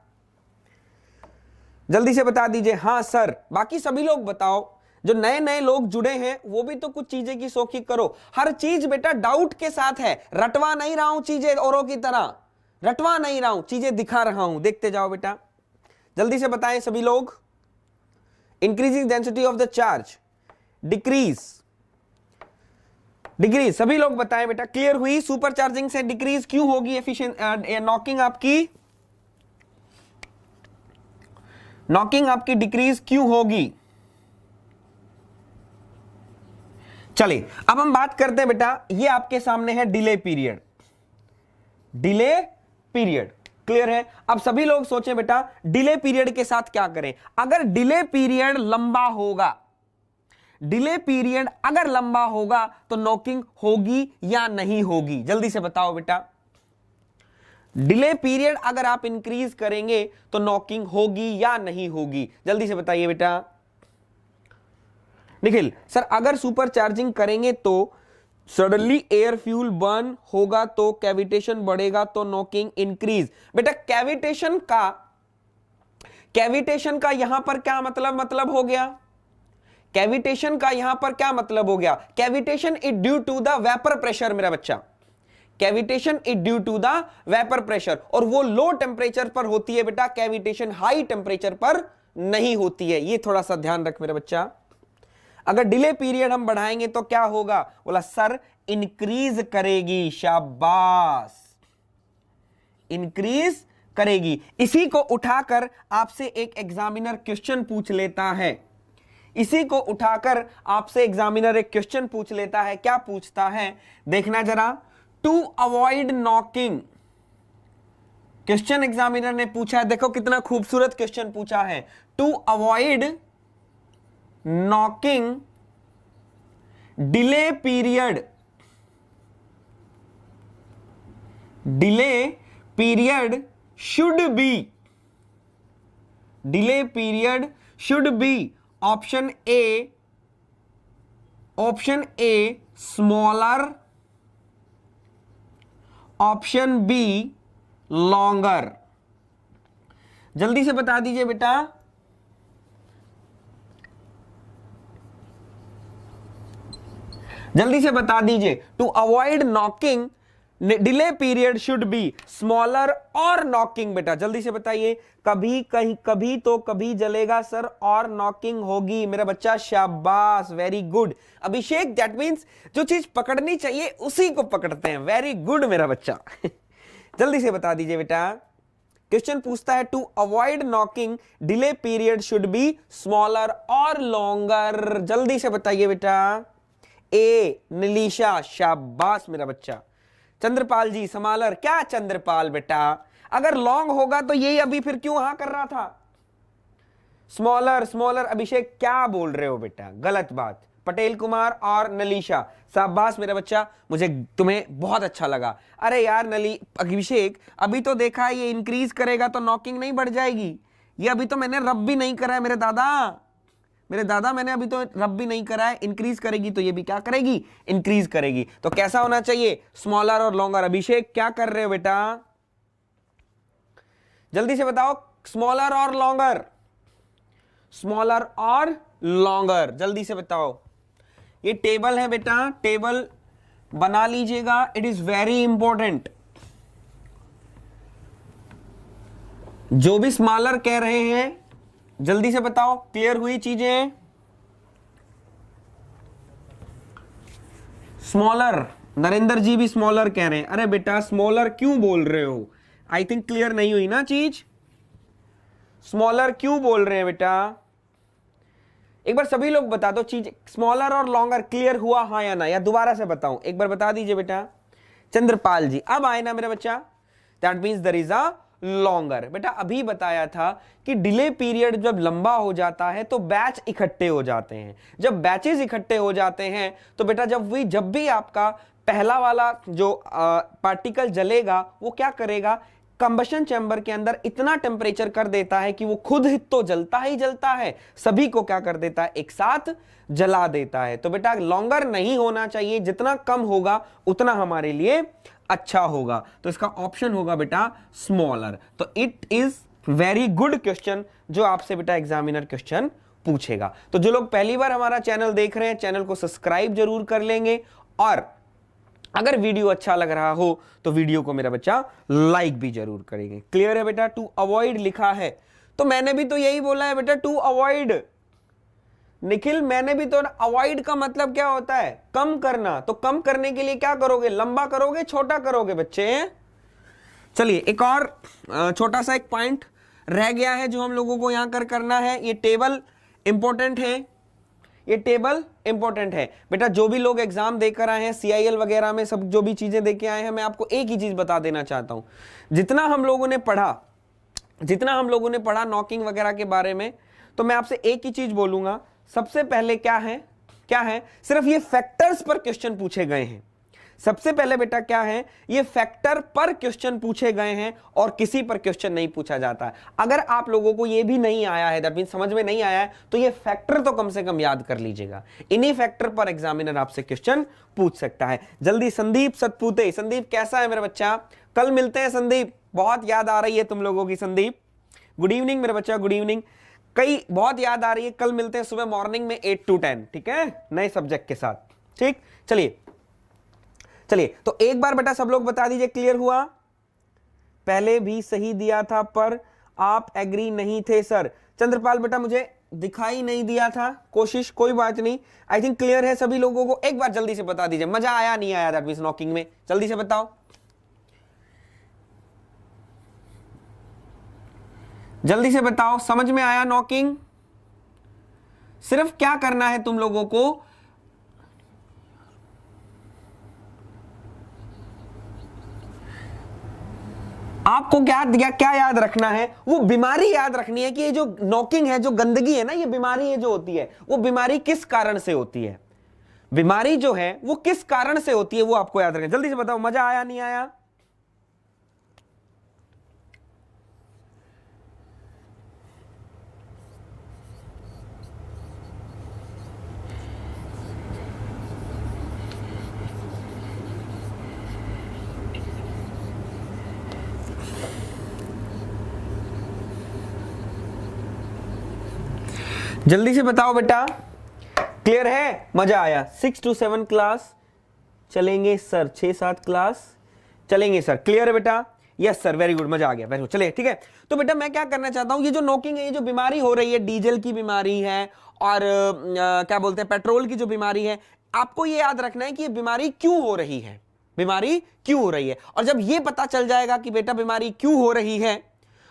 जल्दी से बता दीजिए। हाँ सर, बाकी सभी लोग बताओ, जो नए नए लोग जुड़े हैं वो भी तो कुछ चीजें की शौकीन करो। हर चीज बेटा डाउट के साथ है, रटवा नहीं रहा हूं चीजें औरों की तरह, रटवा नहीं रहा हूं, चीजें दिखा रहा हूं, देखते जाओ बेटा। जल्दी से बताएं सभी लोग। Increasing density of the charge, decrease, decrease, सभी लोग बताएं बेटा। क्लियर हुई, सुपर चार्जिंग से डिक्रीज क्यों होगी एफिशिएंट नॉकिंग आपकी, नॉकिंग आपकी डिक्रीज क्यों होगी। चलिए अब हम बात करते हैं बेटा, ये आपके सामने है delay period, delay period clear है। अब सभी लोग सोचें बेटा डिले पीरियड के साथ क्या करें। अगर डिले पीरियड लंबा होगा, डिले पीरियड अगर लंबा होगा तो नॉकिंग होगी या नहीं होगी, जल्दी से बताओ बेटा। डिले पीरियड अगर आप इंक्रीज करेंगे तो नॉकिंग होगी या नहीं होगी, जल्दी से बताइए बेटा। निखिल सर अगर सुपर चार्जिंग करेंगे तो सडनली एयर फ्यूल बर्न होगा तो कैविटेशन बढ़ेगा तो नॉकिंग इंक्रीज। बेटा कैविटेशन का यहां पर क्या मतलब हो गया, कैविटेशन का यहां पर क्या मतलब हो गया, cavitation is due to the vapour pressure मेरा बच्चा, cavitation is due to the vapour pressure, और वो लो टेम्परेचर पर होती है बेटा, कैविटेशन हाई टेम्परेचर पर नहीं होती है, ये थोड़ा सा ध्यान रख मेरा बच्चा। अगर डिले पीरियड हम बढ़ाएंगे तो क्या होगा, बोला सर इंक्रीज करेगी, शाबाश, इंक्रीज करेगी। इसी को उठाकर आपसे एक एग्जामिनर क्वेश्चन पूछ लेता है, इसी को उठाकर आपसे एग्जामिनर एक क्वेश्चन पूछ लेता है। क्या पूछता है देखना जरा, to avoid knocking, question examiner ने पूछा है, देखो कितना खूबसूरत क्वेश्चन पूछा है। To avoid knocking delay period, delay period should be, delay period should be option A smaller, option B longer. जल्दी से बता दीजिए बेटा, जल्दी से बता दीजिए। To avoid knocking delay period should be smaller और नॉकिंग, बेटा जल्दी से बताइए। कभी कहीं कभी तो कभी जलेगा सर और नॉकिंग होगी मेरा बच्चा, शाबाश, very good Abhishek, that means जो चीज पकड़नी चाहिए उसी को पकड़ते हैं, वेरी गुड मेरा बच्चा। जल्दी से बता दीजिए बेटा, क्वेश्चन पूछता है to avoid knocking delay period should be smaller और लॉन्गर, जल्दी से बताइए बेटा। ए नीलिशा, शाबाश मेरा बच्चा। चंद्रपाल जी समालर, क्या चंद्रपाल बेटा, अगर लॉन्ग होगा तो यही अभी फिर क्यों हाँ कर रहा था, स्मॉलर स्मॉलर। अभिषेक क्या बोल रहे हो बेटा, गलत बात। पटेल कुमार और नलीशा, शाबाश मेरा बच्चा, मुझे तुम्हें बहुत अच्छा लगा। अरे यार अभिषेक अभी तो देखा है ये इंक्रीज करेगा तो नॉकिंग नहीं बढ़ जाएगी, ये अभी तो मैंने रब भी नहीं करा है मेरे दादा, मैंने अभी तो रब भी नहीं करा है। इंक्रीज करेगी तो ये भी क्या करेगी, इंक्रीज करेगी। तो कैसा होना चाहिए, स्मॉलर और लॉन्गर। अभिषेक क्या कर रहे हो बेटा, जल्दी से बताओ, स्मॉलर और लॉन्गर, स्मॉलर और लॉन्गर, जल्दी से बताओ। ये टेबल है बेटा, टेबल बना लीजिएगा, इट इज वेरी इंपॉर्टेंट। जो भी स्मॉलर कह रहे हैं जल्दी से बताओ, क्लियर हुई चीजें। स्मॉलर, नरेंद्र जी भी स्मॉलर कह रहे हैं। अरे बेटा स्मॉलर क्यों बोल रहे हो, आई थिंक क्लियर नहीं हुई ना चीज, स्मॉलर क्यों बोल रहे हैं बेटा, एक बार सभी लोग बता दो चीज, स्मॉलर और लॉन्गर क्लियर हुआ हाँ या ना, या दोबारा से बताऊं, एक बार बता दीजिए बेटा। चंद्रपाल जी अब आए ना मेरा बच्चा, that means there is a longer. बेटा अभी बताया था कि डिले पीरियड जब लंबा हो जाता है तो बैच इकट्ठे हो जाते हैं। जब बैचेस इकट्ठे हो जाते हैं तो बेटा जब भी आपका पहला वाला जो पार्टिकल जलेगा वो क्या करेगा, कंबशन चैम्बर के अंदर इतना टेम्परेचर कर देता है कि वो खुद ही तो जलता ही जलता है, सभी को क्या कर देता है, एक साथ जला देता है। तो बेटा लॉन्गर नहीं होना चाहिए, जितना कम होगा उतना हमारे लिए अच्छा होगा। तो इसका ऑप्शन होगा बेटा स्मॉलर। तो it is very good question जो आपसे बेटा एग्जामिनर क्वेश्चन पूछेगा। तो जो लोग पहली बार हमारा चैनल देख रहे हैं, चैनल को सब्सक्राइब जरूर कर लेंगे, और अगर वीडियो अच्छा लग रहा हो तो वीडियो को मेरा बच्चा लाइक भी जरूर करेंगे। क्लियर है बेटा? टू अवॉइड लिखा है तो मैंने भी तो यही बोला है बेटा, टू अवॉइड। निखिल मैंने भी तो, अवॉइड का मतलब क्या होता है, कम करना। तो कम करने के लिए क्या करोगे, लंबा करोगे छोटा करोगे बच्चे? चलिए एक और छोटा सा एक पॉइंट रह गया है जो हम लोगों को यहां करना है। ये टेबल इंपॉर्टेंट है, ये टेबल इंपॉर्टेंट है बेटा। जो भी लोग एग्जाम देकर आए हैं CIL वगैरह में, सब जो भी चीजें देके आए हैं, मैं आपको एक ही चीज बता देना चाहता हूं। जितना हम लोगों ने पढ़ा नॉकिंग वगैरह के बारे में, तो मैं आपसे एक ही चीज बोलूंगा। सबसे पहले क्या है, सिर्फ ये फैक्टर्स पर क्वेश्चन पूछे गए हैं। सबसे पहले बेटा क्या है, ये फैक्टर पर क्वेश्चन पूछे गए हैं और किसी पर क्वेश्चन नहीं पूछा जाता है। अगर आप लोगों को ये भी नहीं आया है, दैट मीन समझ में नहीं आया है, तो ये फैक्टर तो कम से कम याद कर लीजिएगा। इन्हीं फैक्टर पर एग्जामिनर आपसे क्वेश्चन पूछ सकता है। जल्दी संदीप सतपुते, संदीप कैसा है मेरा बच्चा? कल मिलते हैं संदीप, बहुत याद आ रही है तुम लोगों की। संदीप गुड इवनिंग मेरा बच्चा, गुड इवनिंग। कई बहुत याद आ रही है, कल मिलते हैं सुबह मॉर्निंग में 8 to 10, ठीक है, नए सब्जेक्ट के साथ। ठीक, चलिए तो एक बार बेटा सब लोग बता दीजिए, क्लियर हुआ? पहले भी सही दिया था पर आप एग्री नहीं थे सर। चंद्रपाल बेटा मुझे दिखाई नहीं दिया था, कोशिश, कोई बात नहीं। आई थिंक क्लियर है सभी लोगों को। एक बार जल्दी से बता दीजिए, मजा आया नहीं आया दैट मींस नॉकिंग में, जल्दी से बताओ, जल्दी से बताओ, समझ में आया नॉकिंग? सिर्फ क्या करना है तुम लोगों को, आपको क्या याद रखना है, वो बीमारी याद रखनी है कि ये जो नॉकिंग है, जो गंदगी है ना, ये बीमारी है जो होती है, वो बीमारी किस कारण से होती है, बीमारी जो है वो किस कारण से होती है, वो आपको याद रखना। जल्दी से बताओ, मजा आया नहीं आया? जल्दी से बताओ बेटा, क्लियर है? मजा आया? 6 to 7 क्लास चलेंगे सर, 6-7 क्लास चलेंगे सर, क्लियर है बेटा? यस सर, वेरी गुड, मजा आ गया, वेरी गुड। चलिए ठीक है, तो बेटा मैं क्या करना चाहता हूं, ये जो नॉकिंग है, ये जो बीमारी हो रही है, डीजल की बीमारी है और क्या बोलते हैं, पेट्रोल की जो बीमारी है, आपको ये याद रखना है कि ये बीमारी क्यों हो रही है, बीमारी क्यों हो रही है। और जब ये पता चल जाएगा कि बेटा बीमारी क्यों हो रही है,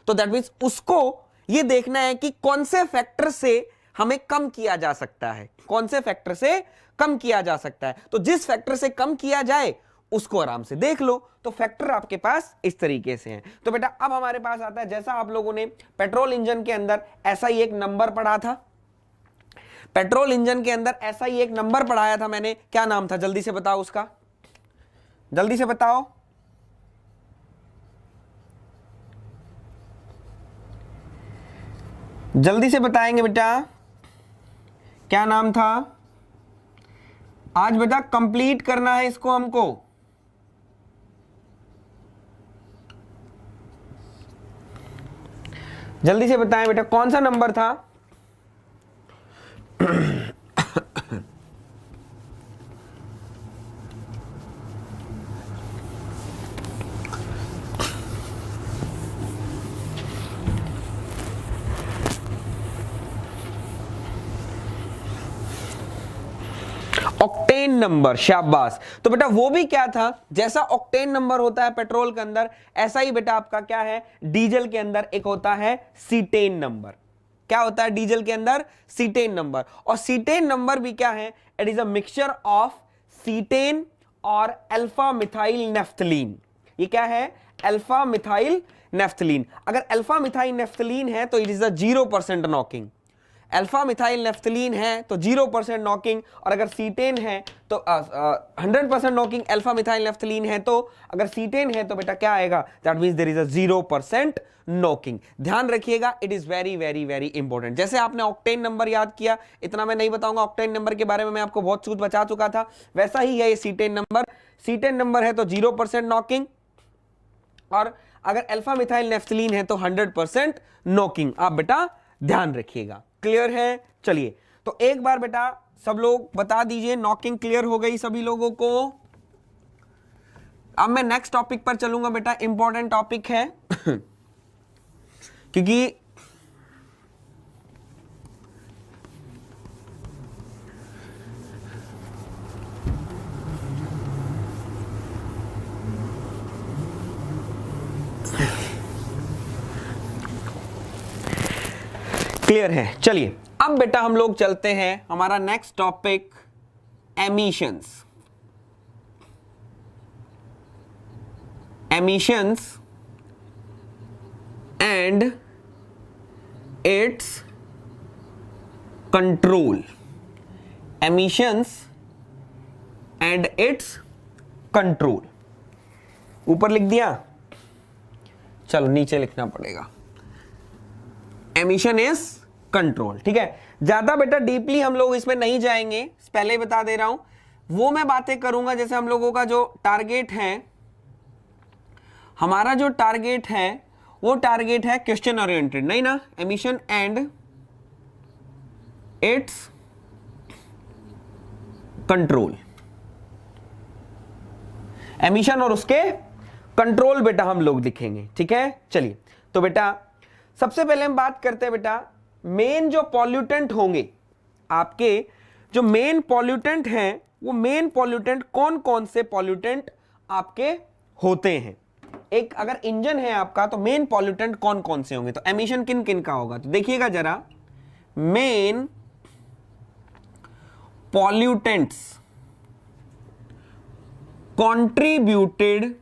तो दैट मींस उसको ये देखना है कि कौन से फैक्टर से हमें कम किया जा सकता है, कौन से फैक्टर से कम किया जा सकता है। तो जिस फैक्टर से कम किया जाए उसको आराम से देख लो। तो फैक्टर आपके पास इस तरीके से हैं। तो बेटा अब हमारे पास आता है, जैसा आप लोगों ने पेट्रोल इंजन के अंदर ऐसा ही एक नंबर पढ़ा था, पेट्रोल इंजन के अंदर ऐसा ही एक नंबर पढ़ाया था मैंने, क्या नाम था, जल्दी से बताओ उसका, जल्दी से बताओ। जल्दी से बताएंगे बेटा, क्या नाम था? आज बेटा कंप्लीट करना है इसको हमको। जल्दी से बताएं बेटा, कौन सा नंबर था? ऑक्टेन नंबर, शाबाश। तो बेटा वो भी क्या था, जैसा ऑक्टेन नंबर होता है पेट्रोल के अंदर, ऐसा ही बेटा आपका क्या है, डीजल के अंदर एक होता है सीटेन नंबर। क्या होता है डीजल के अंदर? Cetane number. और सीटेन नंबर भी क्या है, it is a mixture of cetane और अल्फा मिथाइल नेफ्थलीन। ये क्या है? Alpha methyl naphthalene. अगर अल्फा मिथाइल नेफ्थलीन है तो it is a 0% knocking. Alpha methyl naphthalene है तो 0% नॉकिंग, और अगर सीटेन है तो 100% नॉकिंग। अल्फा मिथाइल नेफ्थलीन है तो अगर सीटेन है तो बेटा क्या आएगा? That means there is a 0% knocking. ध्यान रखिएगा, it is very very very important. जैसे आपने ऑक्टेन नंबर याद किया, इतना मैं नहीं बताऊंगा, ऑक्टेन नंबर के बारे में मैं आपको बहुत कुछ बता चुका था, वैसा ही है ये सीटेन नंबर। सीटेन नंबर है तो 0% नॉकिंग, और अगर अल्फा मिथाइल नेफ्थलीन है तो 100% नॉकिंग। आप बेटा ध्यान रखिएगा। क्लियर है? चलिए, तो एक बार बेटा सब लोग बता दीजिए, नॉकिंग क्लियर हो गई सभी लोगों को? अब मैं नेक्स्ट टॉपिक पर चलूंगा बेटा, इंपॉर्टेंट टॉपिक है क्योंकि क्लियर है। चलिए, अब बेटा हम लोग चलते हैं हमारा next topic, emissions. Emissions and it's control. Emissions and it's control. ऊपर लिख दिया, चलो नीचे लिखना पड़ेगा। Emission is control. ठीक है, ज्यादा बेटा डीपली हम लोग इसमें नहीं जाएंगे, पहले ही बता दे रहा हूं। वो मैं बातें करूंगा जैसे हम लोगों का जो टारगेट है, हमारा जो टारगेट है वो टारगेट है क्वेश्चन ओरिएंटेड, नहीं ना? Emission and it's control. Emission और उसके कंट्रोल बेटा हम लोग लिखेंगे। ठीक है, चलिए, तो बेटा सबसे पहले हम बात करते हैं बेटा, मेन जो पॉल्यूटेंट होंगे आपके, जो मेन पॉल्यूटेंट हैं, वो मेन पॉल्यूटेंट कौन कौन से पॉल्यूटेंट आपके होते हैं। एक अगर इंजन है आपका तो मेन पॉल्यूटेंट कौन कौन से होंगे, तो एमिशन किन किन का होगा? तो देखिएगा जरा, main pollutants contributed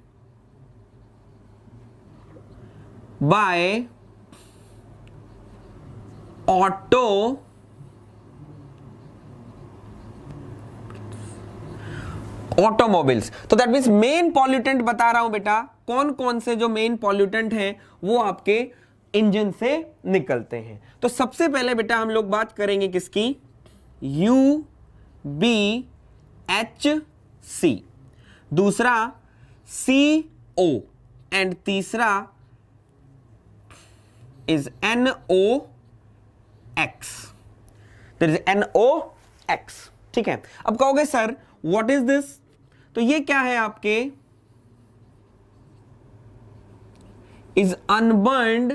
bye automobiles. तो दैट मींस मेन पॉल्यूटेंट बता रहा हूं बेटा, कौन कौन से जो मेन पॉल्यूटेंट हैं वो आपके इंजन से निकलते हैं। तो सबसे पहले बेटा हम लोग बात करेंगे किसकी? UBHC, दूसरा CO, एंड तीसरा is NOx। There is NOx। ठीक है, अब कहोगे सर व्हाट इज दिस? तो ये क्या है आपके? Is unburned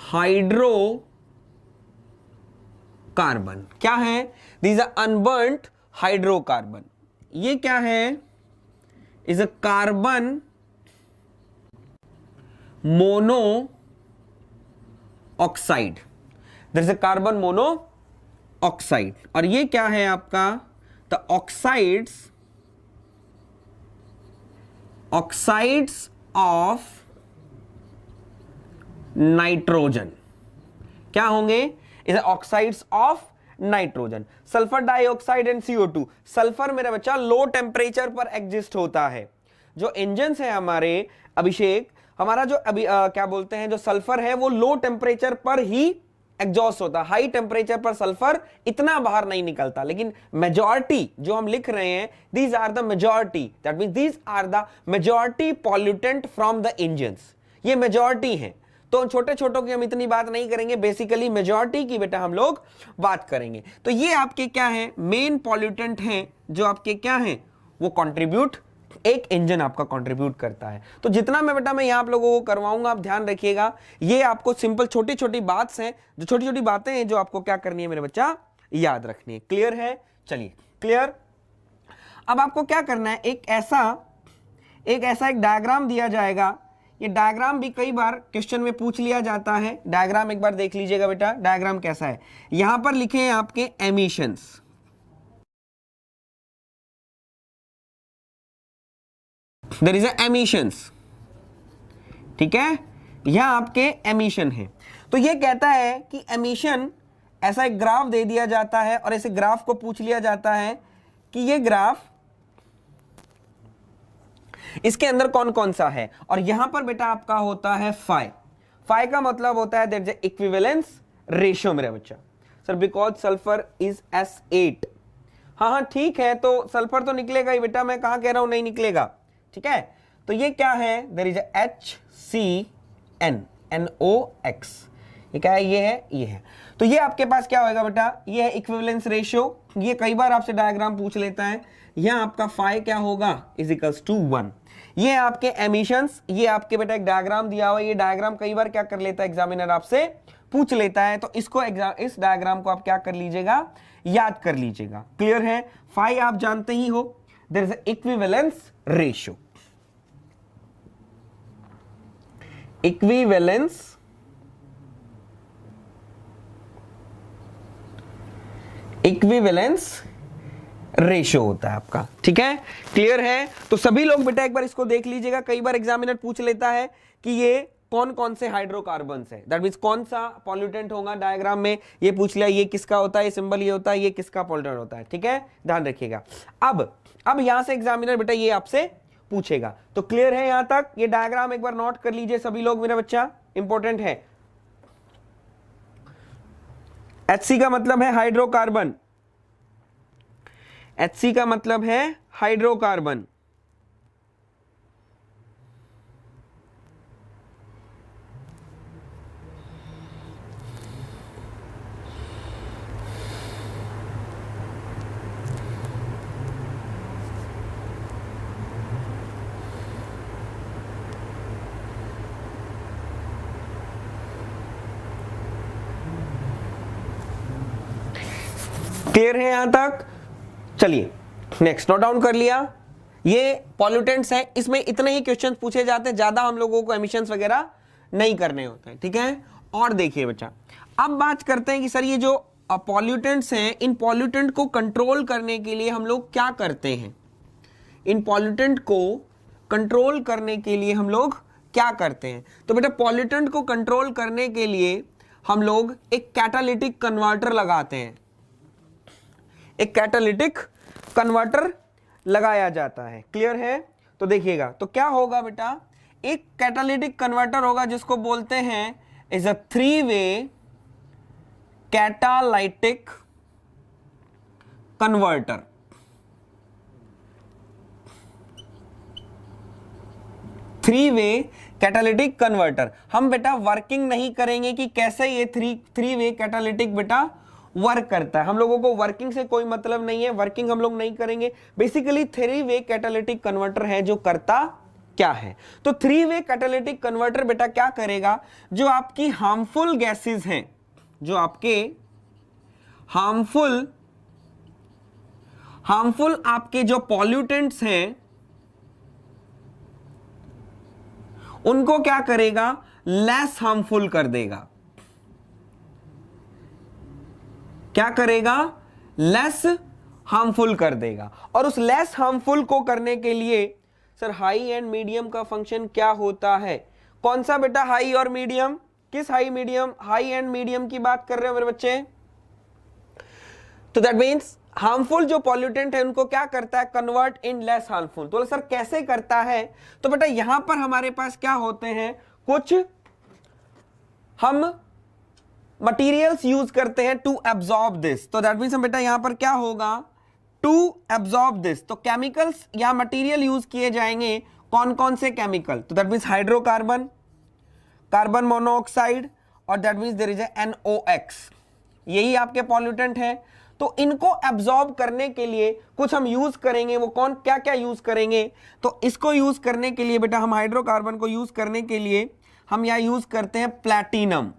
hydrocarbon. क्या है? These are unburned hydrocarbon. ये क्या है? Is a carbon monoxide. There is a carbon monoxide. और ये क्या है आपका? The oxides of nitrogen. क्या होंगे? Is oxides of nitrogen. Sulphur dioxide and CO2। Sulphur मेरा बच्चा लो टेम्परेचर पर एग्जिस्ट होता है। जो इंजन है हमारे अभिषेक, हमारा जो अभी क्या बोलते हैं, जो सल्फर है वो लो टेम्परेचर पर ही एग्जॉस्ट होता है। हाई टेम्परेचर पर सल्फर इतना बाहर नहीं निकलता। लेकिन मेजॉरिटी जो हम लिख रहे हैं, these are the majority, that means these are the majority pollutant from the engines. ये मेजॉरिटी है, तो छोटे छोटों की हम इतनी बात नहीं करेंगे, बेसिकली मेजॉरिटी की बेटा हम लोग बात करेंगे। तो ये आपके क्या है? मेन पॉल्यूटेंट हैं जो आपके क्या हैं? वो कंट्रीब्यूट, एक इंजन आपका कंट्रीब्यूट करता है। तो जितना मैं बेटा मैं यहां आप लोगों को करवाऊंगा, आप ध्यान रखिएगा, ये आपको सिंपल छोटी छोटी बात हैं, जो छोटी छोटी बातें हैं जो आपको क्या करनी है मेरे बच्चा? याद रखनी है। क्लियर है? चलिए, क्लियर। अब आपको क्या करना है, एक ऐसा एक डायग्राम दिया जाएगा। ये डायग्राम भी कई बार क्वेश्चन में पूछ लिया जाता है। डायग्राम एक बार देख लीजिएगा बेटा, डायग्राम कैसा है। यहां पर लिखे हैं आपके एमिशंस, देयर इज एमिशंस, ठीक है, यह आपके एमिशन है। तो ये कहता है कि एमिशन, ऐसा एक ग्राफ दे दिया जाता है और ऐसे ग्राफ को पूछ लिया जाता है कि ये ग्राफ इसके अंदर कौन कौन सा है, और यहां पर बेटा आपका होता है फाई। फाई का मतलब होता है देयर इज इक्विवेलेंस रेशियो मेरे बच्चा। Sir because sulphur is S8, हाँ ठीक है, तो सल्फर तो निकलेगा ही बेटा, मैं कहां कह रहा हूं नहीं निकलेगा, ठीक है। तो ये क्या है, देयर इज HCN NOx, ये क्या है, ये है। तो ये आपके पास क्या होगा बेटा, ये है इक्विवेलेंस रेशियो। ये कई बार आपसे डायग्राम पूछ लेता है। यहां आपका फाई क्या होगा, इज इक्वल्स टू 1। ये आपके एमिशंस, ये आपके बेटा एक डायग्राम दिया हुआ है। ये डायग्राम कई बार क्या कर लेता है, एग्जामिनर आपसे पूछ लेता है, तो इसको इस डायग्राम को आप क्या कर लीजिएगा, याद कर लीजिएगा। क्लियर है, फाई आप जानते ही हो, there is equivalence ratio. Equivalence ratio होता है आपका, ठीक है। क्लियर है, तो सभी लोग बेटा एक बार इसको देख लीजिएगा। कई बार एग्जामिनर पूछ लेता है कि ये कौन कौन से हाइड्रोकार्बन्स है, दैट मींस कौन सा पॉल्यूटेंट होगा डायग्राम में, ये पूछ लिया, ये किसका होता है, ये सिंबल ये होता है, ये किसका पॉल्यूटेंट होता है, ठीक है, ध्यान रखिएगा। अब यहां से एग्जामिनर बेटा ये आपसे पूछेगा। तो क्लियर है यहां तक, ये डायग्राम एक बार नोट कर लीजिए सभी लोग मेरा बच्चा, इंपॉर्टेंट है। HC का मतलब है हाइड्रोकार्बन, HC का मतलब है हाइड्रोकार्बन। क्लियर है यहां तक, चलिए नेक्स्ट नोट डाउन कर लिया। ये पॉल्यूटेंट्स हैं, इसमें इतने ही क्वेश्चंस पूछे जाते हैं, ज्यादा हम लोगों को एमिशंस वगैरह नहीं करने होते हैं, ठीक है। और देखिए बच्चा, अब बात करते हैं कि सर ये जो पॉल्यूटेंट्स हैं, इन पॉल्यूटेंट को कंट्रोल करने के लिए हम लोग क्या करते हैं, इन पॉल्यूटेंट को कंट्रोल करने के लिए हम लोग क्या करते हैं। तो बेटा पॉल्यूटेंट को कंट्रोल करने के लिए हम लोग एक कैटालिटिक कन्वर्टर लगाते हैं, एक कैटालिटिक कन्वर्टर लगाया जाता है। क्लियर है, तो देखिएगा तो क्या होगा बेटा, एक कैटालिटिक कन्वर्टर होगा जिसको बोलते हैं इज अ 3-वे catalytic converter. Three way catalytic converter. हम बेटा वर्किंग नहीं करेंगे कि कैसे ये थ्री वे कैटालिटिक बेटा वर्क करता है, हम लोगों को वर्किंग से कोई मतलब नहीं है, वर्किंग हम लोग नहीं करेंगे। बेसिकली 3-वे कैटालिटिक कन्वर्टर है जो करता क्या है। तो 3-वे कैटालिटिक कन्वर्टर बेटा क्या करेगा, जो आपकी हार्मफुल गैसेस हैं, जो आपके हार्मफुल आपके जो पॉल्यूटेंट्स हैं, उनको क्या करेगा, लेस हार्मफुल कर देगा। क्या करेगा, लेस हार्मफुल कर देगा। और उस लेस हार्मफुल को करने के लिए सर हाई एंड मीडियम का फंक्शन क्या होता है, कौन सा बेटा हाई और मीडियम, किस high medium, high and medium की बात कर रहे हो मेरे बच्चे। तो दैट मीन्स हार्मफुल जो पॉल्यूटेंट है उनको क्या करता है, कन्वर्ट इन लेस हार्मफुल। तो सर कैसे करता है, तो बेटा यहां पर हमारे पास क्या होते हैं, कुछ हम मटीरियल्स यूज करते हैं टू एब्जॉर्ब दिस। तो दैट मीन्स हम बेटा यहां पर क्या होगा, टू एब्जॉर्ब दिस, तो केमिकल्स या मटीरियल यूज किए जाएंगे। कौन कौन से केमिकल, तो that means hydrocarbon, carbon monoxide, और that means there is NOx, यही आपके पॉल्यूटेंट है। तो इनको एब्जॉर्ब करने के लिए कुछ हम यूज करेंगे, वो कौन क्या क्या यूज करेंगे, तो इसको यूज करने के लिए बेटा हम हाइड्रोकार्बन को यूज करने के लिए हम यहां यूज करते हैं प्लैटिनम।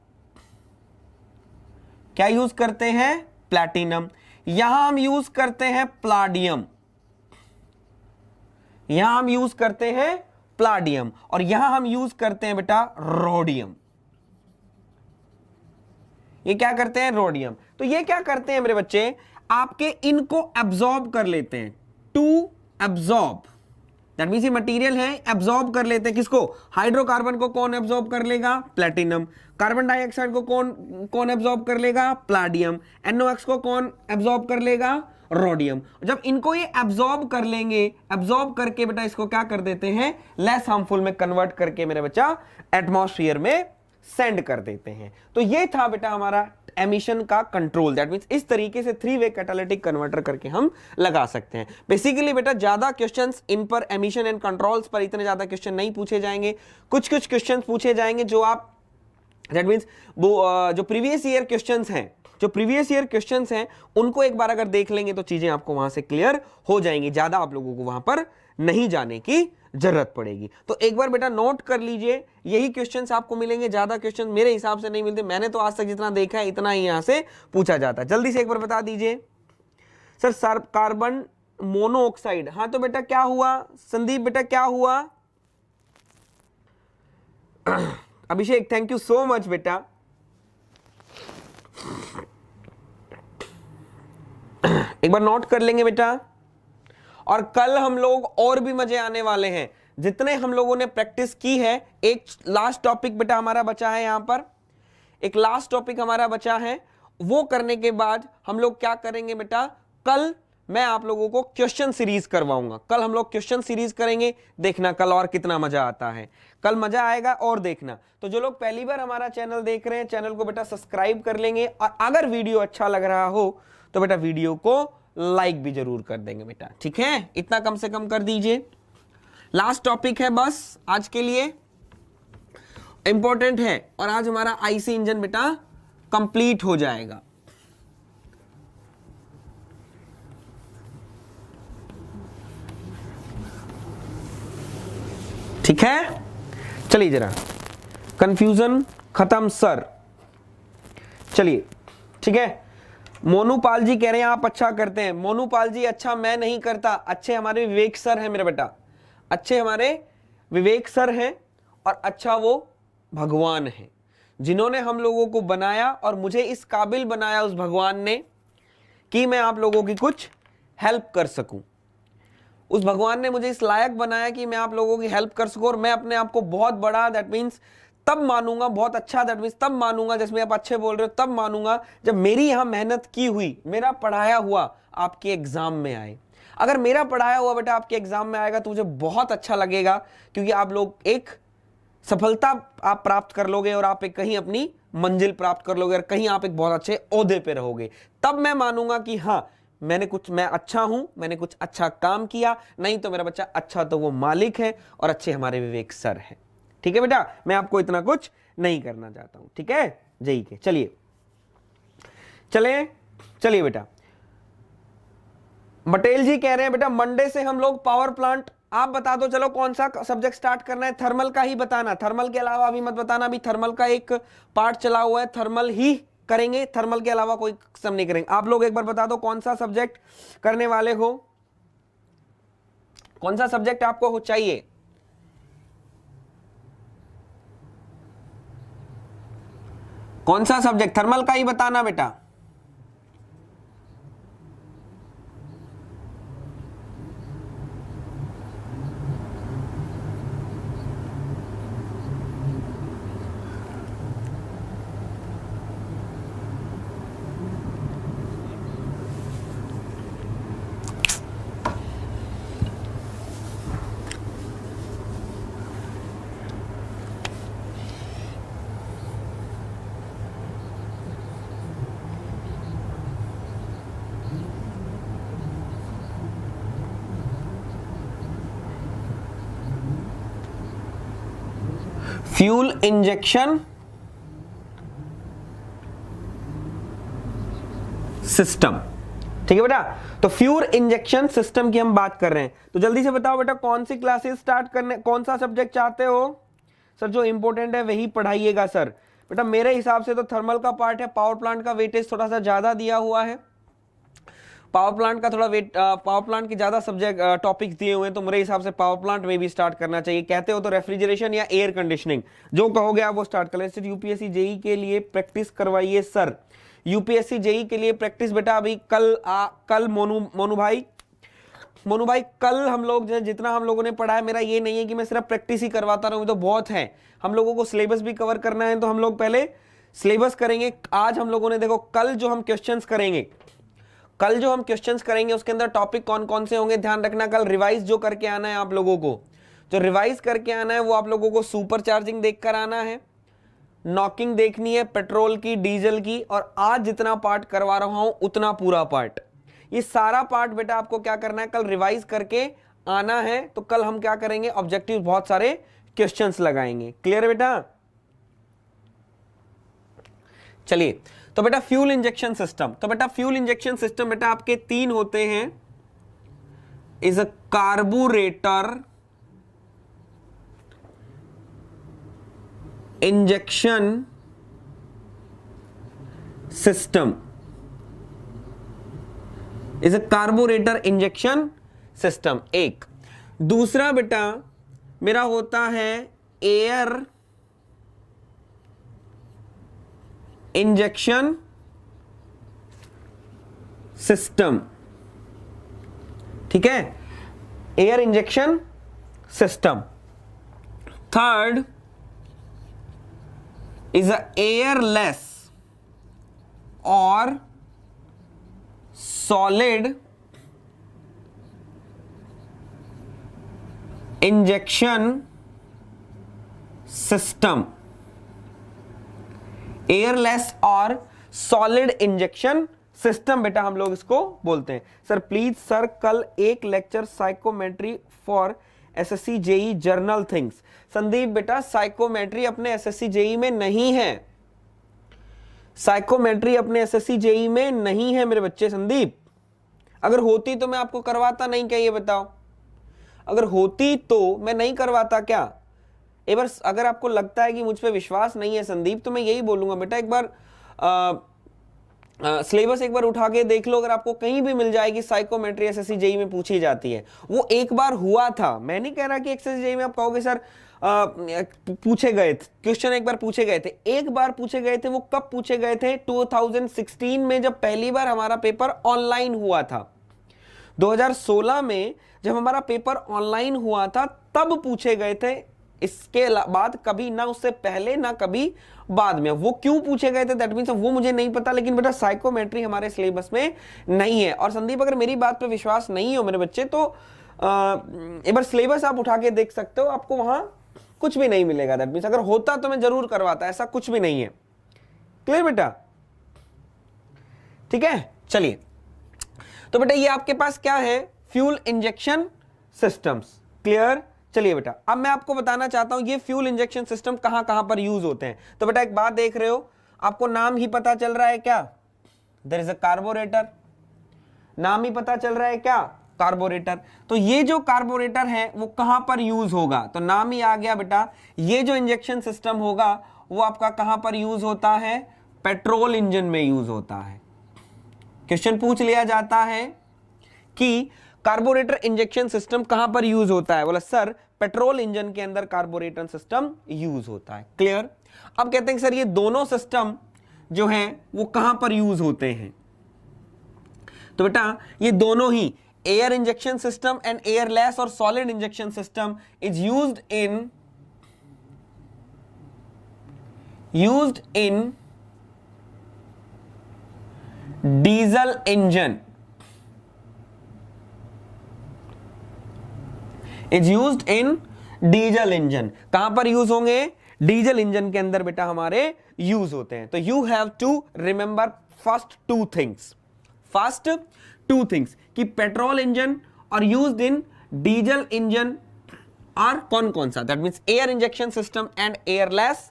क्या यूज करते हैं, प्लैटिनम। यहां हम यूज करते हैं प्लाडियम, यहां हम यूज करते हैं प्लाडियम, और यहां हम यूज करते हैं बेटा रोडियम। ये क्या करते हैं, रोडियम। तो ये क्या करते हैं मेरे बच्चे, आपके इनको एब्जॉर्ब कर लेते हैं, टू एब्जॉर्ब, दैट मींस ये मटेरियल है, एब्जॉर्ब कर लेते हैं किसको, हाइड्रोकार्बन को कौन एब्जॉर्ब कर लेगा, प्लेटिनम, कार्बन डाइऑक्साइड को कौन एब्जॉर्ब कर लेगा, प्लाडियम, NOx को कौन एब्जॉर्ब कर लेगा, रोडियम। जब इनको ये एब्जॉर्ब कर लेंगे, एब्जॉर्ब करके बेटा इसको क्या कर देते हैं, लेस हार्मफुल में कन्वर्ट करके मेरे बच्चा एटमॉस्फेयर में सेंड कर देते हैं। तो ये था बेटा हमारा एमिशन का कंट्रोल। दैट मींस इस तरीके से 3 वे कैटालिटिक कन्वर्टर करके हम लगा सकते हैं। बेसिकली बेटा ज्यादा क्वेश्चंस इन पर एमिशन एंड कंट्रोल्स पर इतने ज्यादा क्वेश्चन नहीं पूछे जाएंगे, कुछ क्वेश्चंस पूछे जाएंगे जो आप दैट मींस वो जो प्रीवियस ईयर क्वेश्चंस हैं उनको एक बार अगर देख लेंगे तो चीजें आपको वहां से क्लियर हो जाएंगी, ज्यादा आप लोगों को वहां पर नहीं जाने की जरूरत पड़ेगी। तो एक बार बेटा नोट कर लीजिए, यही क्वेश्चंस आपको मिलेंगे, ज्यादा क्वेश्चन मेरे हिसाब से नहीं मिलते, मैंने तो आज तक जितना देखा है इतना ही यहां से पूछा जाता है। जल्दी से एक बार बता दीजिए सर कार्बन मोनोऑक्साइड, हाँ तो बेटा क्या हुआ संदीप, बेटा क्या हुआ, अभिषेक थैंक यू सो मच बेटा। एक बार नोट कर लेंगे बेटा, और कल हम लोग और भी मजे आने वाले हैं, जितने हम लोगों ने प्रैक्टिस की है। एक लास्ट टॉपिक बेटा हमारा बचा है, यहां पर एक लास्ट टॉपिक हमारा बचा है, वो करने के बाद हम लोग क्या करेंगे बेटा, कल मैं आप लोगों को क्वेश्चन सीरीज करवाऊंगा। कल हम लोग क्वेश्चन सीरीज करेंगे, देखना कल और कितना मजा आता है, कल मजा आएगा और देखना। तो जो लोग पहली बार हमारा चैनल देख रहे हैं, चैनल को बेटा सब्सक्राइब कर लेंगे, और अगर वीडियो अच्छा लग रहा हो तो बेटा वीडियो को लाइक भी जरूर कर देंगे बेटा, ठीक है, इतना कम से कम कर दीजिए। लास्ट टॉपिक है बस आज के लिए, इंपॉर्टेंट है, और आज हमारा आईसी इंजन बेटा कंप्लीट हो जाएगा। ठीक है, चलिए जरा कंफ्यूजन खत्म सर, चलिए ठीक है। मोनूपाल जी कह रहे हैं आप अच्छा करते हैं, मोनूपाल जी अच्छा मैं नहीं करता, अच्छे हमारे विवेक सर हैं मेरा बेटा, अच्छे हमारे विवेक सर हैं, और अच्छा वो भगवान हैं जिन्होंने हम लोगों को बनाया और मुझे इस काबिल बनाया उस भगवान ने कि मैं आप लोगों की कुछ हेल्प कर सकूं। उस भगवान ने मुझे इस लायक बनाया कि मैं आप लोगों की हेल्प कर सकूं, और मैं अपने आप को बहुत बड़ा दैट मीन्स तब मानूंगा, बहुत अच्छा दैट मीन्स तब मानूंगा, जैसे आप अच्छे बोल रहे हो तब मानूंगा जब मेरी यहां मेहनत की हुई, मेरा पढ़ाया हुआ आपके एग्जाम में आए। अगर मेरा पढ़ाया हुआ बेटा आपके एग्जाम में आएगा तो मुझे बहुत अच्छा लगेगा, क्योंकि आप लोग एक सफलता आप प्राप्त कर लोगे और आप एक कहीं अपनी मंजिल प्राप्त कर लोगे, और कहीं आप एक बहुत अच्छे ओहदे पे रहोगे। तब मैं मानूंगा कि हाँ मैं अच्छा हूं, मैंने कुछ अच्छा काम किया। नहीं तो मेरा बच्चा अच्छा तो वो मालिक है और अच्छे हमारे विवेक सर है। ठीक है बेटा, मैं आपको इतना कुछ नहीं करना चाहता हूं, ठीक है जय के। चलिए बेटा, पटेल जी कह रहे हैं बेटा मंडे से हम लोग पावर प्लांट, आप बता दो चलो कौन सा सब्जेक्ट स्टार्ट करना है, थर्मल का ही बताना, थर्मल के अलावा अभी मत बताना, अभी थर्मल का एक पार्ट चला हुआ है, थर्मल ही करेंगे, थर्मल के अलावा कोई सब नहीं करेंगे। आप लोग एक बार बता दो कौन सा सब्जेक्ट करने वाले हो, कौन सा सब्जेक्ट आपको चाहिए। कौन सा सब्जेक्ट, थर्मल का ही बताना बेटा। फ्यूल इंजेक्शन सिस्टम, ठीक है बेटा। तो फ्यूल इंजेक्शन सिस्टम की हम बात कर रहे हैं। तो जल्दी से बताओ बेटा कौन सी क्लासेस स्टार्ट करने, कौन सा सब्जेक्ट चाहते हो। सर जो इंपॉर्टेंट है वही पढ़ाइएगा सर। बेटा मेरे हिसाब से तो थर्मल का पार्ट है, पावर प्लांट का वेटेज थोड़ा सा ज्यादा दिया हुआ है, पावर प्लांट का थोड़ा वेट, पावर प्लांट के ज्यादा सब्जेक्ट टॉपिक्स दिए हुए हैं, तो मेरे हिसाब से पावर प्लांट में भी स्टार्ट करना चाहिए। कहते हो तो रेफ्रिजरेशन या एयर कंडीशनिंग, जो कहोगे आप वो स्टार्ट कर लें। यूपीएससी जेई के लिए प्रैक्टिस करवाइए सर, यूपीएससी जेई के लिए प्रैक्टिस बेटा अभी कल मोनू भाई मोनू भाई कल हम लोग जितना हम लोगों ने पढ़ा है, मेरा ये नहीं है कि मैं सिर्फ प्रैक्टिस ही करवाता रहूं, तो बहुत है, हम लोगों को सिलेबस भी कवर करना है, तो हम लोग पहले सिलेबस करेंगे। आज हम लोगों ने देखो कल जो हम क्वेश्चंस करेंगे उसके अंदर टॉपिक कौन कौन से होंगे, ध्यान रखना। कल रिवाइज जो करके आना है आप लोगों को, जो रिवाइज करके आना है वो आप लोगों को सुपर चार्जिंग देख कर आना है, नॉकिंग देखनी है पेट्रोल की, डीजल की, और आज जितना पार्ट करवा रहा हूं उतना पूरा पार्ट, ये सारा पार्ट बेटा आपको क्या करना है, कल रिवाइज करके आना है। तो कल हम क्या करेंगे, ऑब्जेक्टिव बहुत सारे क्वेश्चंस लगाएंगे। क्लियर है बेटा? चलिए, तो बेटा फ्यूल इंजेक्शन सिस्टम, तो बेटा फ्यूल इंजेक्शन सिस्टम बेटा आपके 3 होते हैं। Is a carburettor injection system, is a carburettor injection system एक। दूसरा बेटा मेरा होता है एयर इंजेक्शन सिस्टम, ठीक है, air injection system. Third is a airless और सॉलिड इंजेक्शन सिस्टम, एयरलेस और सॉलिड इंजेक्शन सिस्टम बेटा हम लोग इसको बोलते हैं। सर प्लीज सर कल एक lecture psychometry for SSC JE journal things. Sandeep बेटा साइकोमेट्री अपने एसएससी जेई में नहीं है, साइकोमेट्री अपने एसएससी जेई में नहीं है मेरे बच्चे। संदीप अगर होती तो मैं आपको करवाता नहीं क्या, ये बताओ? अगर होती तो मैं नहीं करवाता क्या? एक बार अगर आपको लगता है कि मुझ पे विश्वास नहीं है संदीप, तो मैं यही बोलूंगा बेटा एक बार सिलेबस एक बार उठा के देख लो, अगर आपको कहीं भी मिल जाएगी साइकोमेट्री एसएससी जेई में पूछी जाती है। वो एक बार हुआ था, मैं नहीं कह रहा कि एसएससी जेई में आप कहोगे सर पूछे गए थे क्वेश्चन, एक बार पूछे गए थे, एक बार पूछे गए थे। वो कब पूछे गए थे? 2016 में जब पहली बार हमारा पेपर ऑनलाइन हुआ था। 2016 में जब हमारा पेपर ऑनलाइन हुआ था तब पूछे गए थे, इसके बाद कभी ना, उससे पहले ना कभी बाद में। वो क्यों पूछे गए थे दैट मींस वो मुझे नहीं पता, लेकिन बेटा साइकोमेट्री हमारे सिलेबस में नहीं है। और संदीप अगर मेरी बात पे विश्वास नहीं हो मेरे बच्चे, तो एक बार सिलेबस आप उठा के देख सकते हो, आपको वहां कुछ भी नहीं मिलेगा। दैट मींस अगर होता तो मैं जरूर करवाता, ऐसा कुछ भी नहीं है। क्लियर बेटा? ठीक है, चलिए, तो बेटा ये आपके पास क्या है, फ्यूल इंजेक्शन सिस्टम्स। क्लियर? चलिए बेटा अब मैं आपको बताना चाहता हूं ये फ्यूल इंजेक्शन सिस्टम कहां कहां पर यूज होते हैं। तो बेटा एक बात देख रहे हो, आपको नाम ही पता चल रहा है क्या, देयर इज अ कार्बोरेटर, नाम ही पता चल रहा है क्या, कार्बोरेटर। तो ये जो कार्बोरेटर है वो कहां पर यूज होगा, तो नाम ही आ गया बेटा। ये जो इंजेक्शन सिस्टम होगा वो आपका कहां पर यूज होता है, पेट्रोल इंजन में यूज होता है। क्वेश्चन पूछ लिया जाता है कि कार्बोरेटर इंजेक्शन सिस्टम कहां पर यूज होता है, बोला सर पेट्रोल इंजन के अंदर कार्बोरेटर सिस्टम यूज होता है। क्लियर? अब कहते हैं सर ये दोनों सिस्टम जो हैं वो कहां पर यूज होते हैं, तो बेटा ये दोनों ही air injection system and airless और solid injection system is used in diesel engine, is used in diesel engine. कहां पर यूज होंगे, डीजल इंजन के अंदर बेटा हमारे यूज होते हैं। तो you have to remember first two things कि पेट्रोल इंजन और used in diesel engine are कौन कौन सा, that means air injection system and airless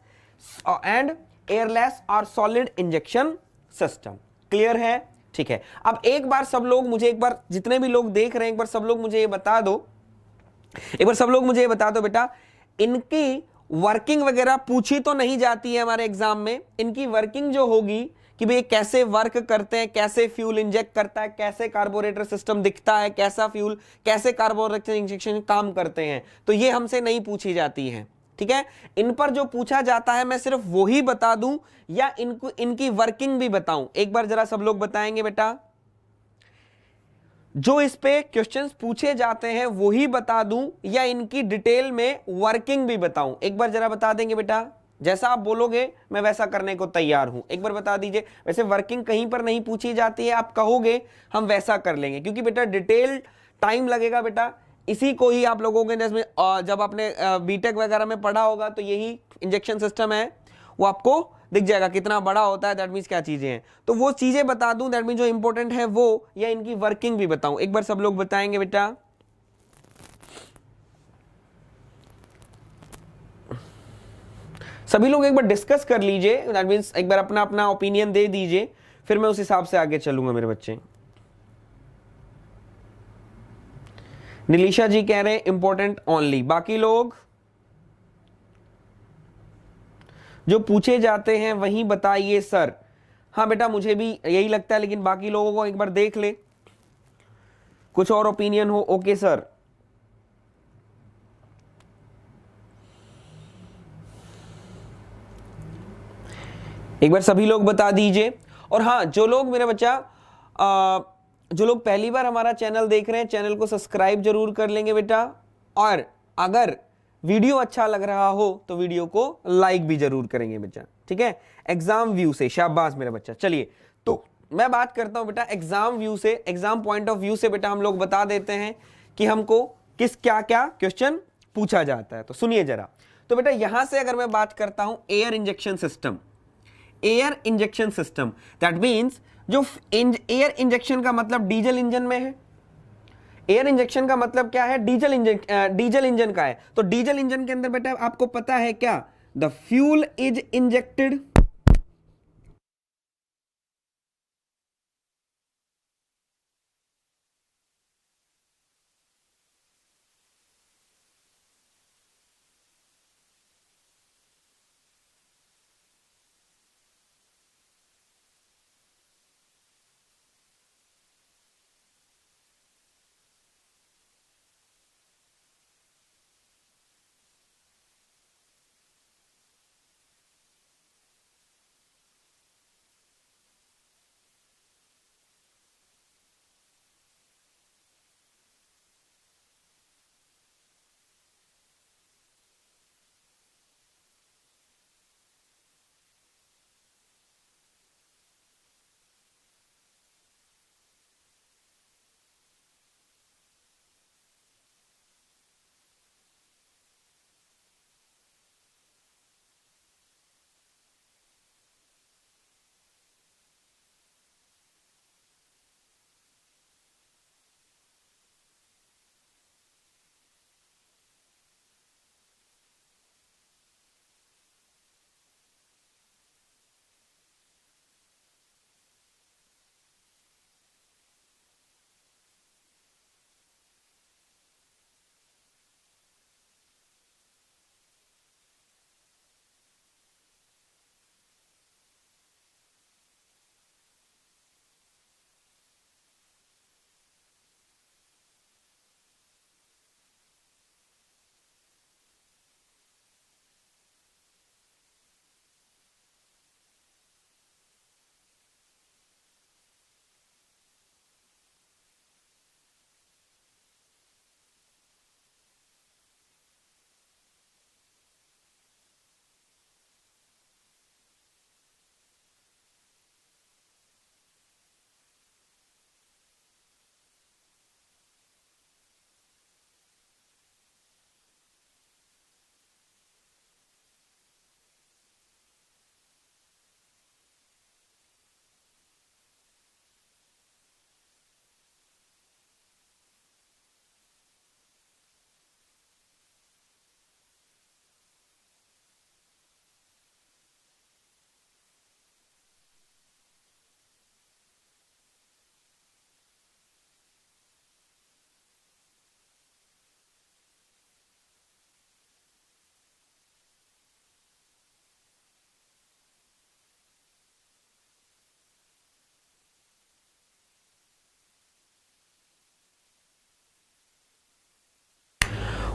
और सॉलिड इंजेक्शन सिस्टम। क्लियर है? ठीक है, अब एक बार सब लोग मुझे, एक बार जितने भी लोग देख रहे हैं, एक बार सब लोग मुझे ये बता दो, बेटा इनकी वर्किंग वगैरह पूछी तो नहीं जाती है हमारे एग्जाम में। इनकी वर्किंग जो होगी कि भाई कैसे वर्क करते हैं, कैसे फ्यूल इंजेक्ट करता है, कैसे कार्बोरेटर सिस्टम दिखता है, कैसा फ्यूल, कैसे कार्बोरेटर इंजेक्शन काम करते हैं, तो ये हमसे नहीं पूछी जाती है। ठीक है, इन पर जो पूछा जाता है मैं सिर्फ वही बता दूं या इनकी वर्किंग भी बताऊं? एक बार जरा सब लोग बताएंगे बेटा। जो इस पे क्वेश्चंस पूछे जाते हैं वही बता दूं या इनकी डिटेल में वर्किंग भी बताऊं? एक बार जरा बता देंगे बेटा, जैसा आप बोलोगे मैं वैसा करने को तैयार हूं। एक बार बता दीजिए। वैसे वर्किंग कहीं पर नहीं पूछी जाती है, आप कहोगे हम वैसा कर लेंगे, क्योंकि बेटा डिटेल टाइम लगेगा बेटा। इसी को ही आप लोगों के जब आपने बीटेक वगैरह में पढ़ा होगा तो यही इंजेक्शन सिस्टम है, वो आपको दिख जाएगा कितना बड़ा होता है, दैट मीन्स क्या चीजें हैं। तो वो चीजें बता दूं, दैट मीन जो इंपॉर्टेंट है वो, या इनकी वर्किंग भी बताऊं? एक बार सब लोग बताएंगे बेटा। सभी लोग एक बार डिस्कस कर लीजिए, दैट मीन्स एक बार अपना अपना ओपिनियन दे दीजिए, फिर मैं उस हिसाब से आगे चलूंगा मेरे बच्चे। नीलिशा जी कह रहे हैं इंपॉर्टेंट ओनली, बाकी लोग जो पूछे जाते हैं वही बताइए सर। हाँ बेटा मुझे भी यही लगता है, लेकिन बाकी लोगों को एक बार देख ले, कुछ और ओपिनियन हो। ओके सर, एक बार सभी लोग बता दीजिए। और हाँ, जो लोग मेरे बच्चा जो लोग पहली बार हमारा चैनल देख रहे हैं, चैनल को सब्सक्राइब जरूर कर लेंगे बेटा। और अगर वीडियो अच्छा लग रहा हो तो वीडियो को लाइक भी जरूर करेंगे बच्चा, ठीक है? एग्जाम व्यू से, शाबाश मेरा बच्चा। चलिए तो मैं बात करता हूं बेटा एग्जाम व्यू से, एग्जाम पॉइंट ऑफ व्यू से बेटा हम लोग बता देते हैं कि हमको किस क्या क्या क्वेश्चन पूछा जाता है। तो सुनिए जरा। तो बेटा यहां से अगर मैं बात करता हूं air injection system, air injection system that means जो एयर इंजेक्शन का मतलब डीजल इंजन में है। एयर इंजेक्शन का मतलब क्या है? डीजल इंजन का है। तो डीजल इंजन के अंदर बेटा आपको पता है क्या? The fuel is injected,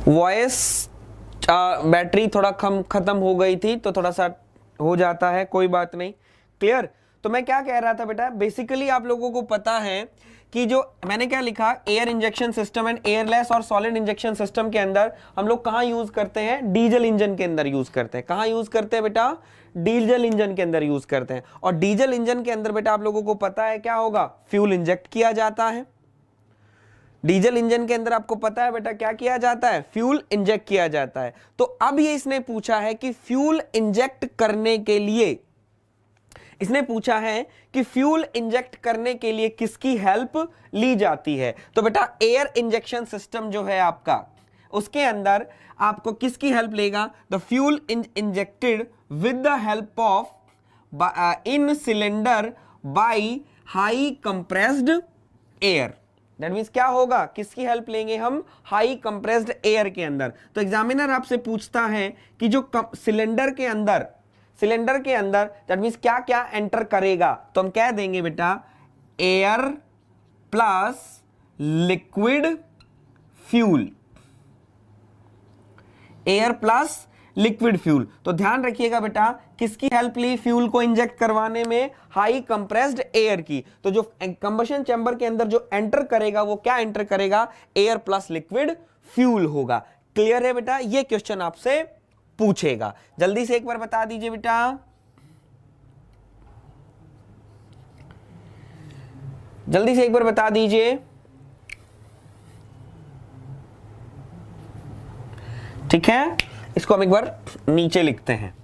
voice battery थोड़ा खत्म हो गई थी तो थोड़ा सा हो जाता है, कोई बात नहीं। क्लियर? तो मैं क्या कह रहा था बेटा, बेसिकली आप लोगों को पता है कि जो मैंने क्या लिखा, air injection system and airless और सॉलिड इंजेक्शन सिस्टम के अंदर हम लोग कहां यूज करते हैं, डीजल इंजन के अंदर यूज करते हैं। कहां यूज करते हैं बेटा, डीजल इंजन के अंदर यूज करते हैं। और डीजल इंजन के अंदर बेटा आप लोगों को पता है क्या होगा, फ्यूल इंजेक्ट किया जाता है। डीजल इंजन के अंदर आपको पता है बेटा क्या किया जाता है, फ्यूल इंजेक्ट किया जाता है। तो अब ये इसने पूछा है कि फ्यूल इंजेक्ट करने के लिए, इसने पूछा है कि फ्यूल इंजेक्ट करने के लिए किसकी हेल्प ली जाती है। तो बेटा एयर इंजेक्शन सिस्टम जो है आपका, उसके अंदर आपको किसकी हेल्प लेगा, the fuel injected with the help of in cylinder by high compressed air. That means क्या होगा, किसकी हेल्प लेंगे हम, हाई कंप्रेस्ड एयर के अंदर। तो एग्जामिनर आपसे पूछता है कि जो सिलेंडर के अंदर दैट मींस क्या क्या एंटर करेगा, तो हम कह देंगे बेटा air plus liquid fuel, air plus liquid fuel. तो ध्यान रखिएगा बेटा किसकी हेल्प ली फ्यूल को इंजेक्ट करवाने में, हाई कंप्रेस्ड एयर की। तो जो कंबशन चैम्बर के अंदर जो एंटर करेगा वो क्या एंटर करेगा, एयर प्लस लिक्विड फ्यूल होगा। क्लियर है बेटा, ये क्वेश्चन आपसे पूछेगा। जल्दी से एक बार बता दीजिए बेटा, जल्दी से एक बार बता दीजिए। ठीक है, इसको हम एक बार नीचे लिखते हैं।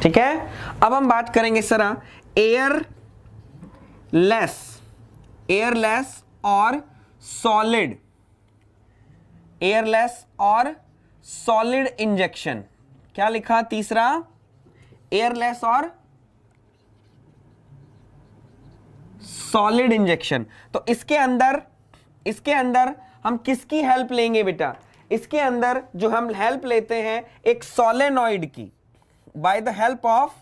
ठीक है, अब हम बात करेंगे सरा एयरलेस और सॉलिड, एयरलेस और सॉलिड इंजेक्शन। क्या लिखा तीसरा, एयरलेस और सॉलिड इंजेक्शन। तो इसके अंदर हम किसकी हेल्प लेंगे बेटा, इसके अंदर जो हम हेल्प लेते हैं एक सोलेनॉइड की, बाय द हेल्प ऑफ,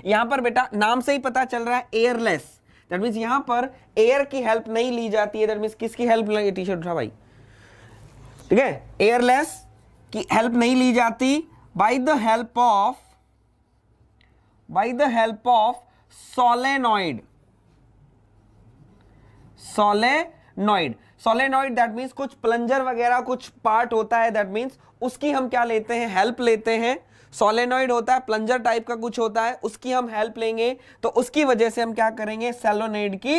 यहां पर बेटा नाम से ही पता चल रहा है एयरलेस, दैट मींस यहां पर एयर की हेल्प नहीं ली जाती है। दैट मींस किसकी हेल्प लेंगे, टी शर्ट उठा भाई, ठीक है, एयरलेस की हेल्प नहीं ली जाती, by the help of solenoid, solenoid that means कुछ प्लंजर वगैरह कुछ पार्ट होता है, दैट मींस उसकी हम क्या लेते हैं, हेल्प लेते हैं। सोलेनॉइड होता है, प्लंजर टाइप का कुछ होता है, उसकी हम हेल्प लेंगे। तो उसकी वजह से हम क्या करेंगे, सोलेनॉइड की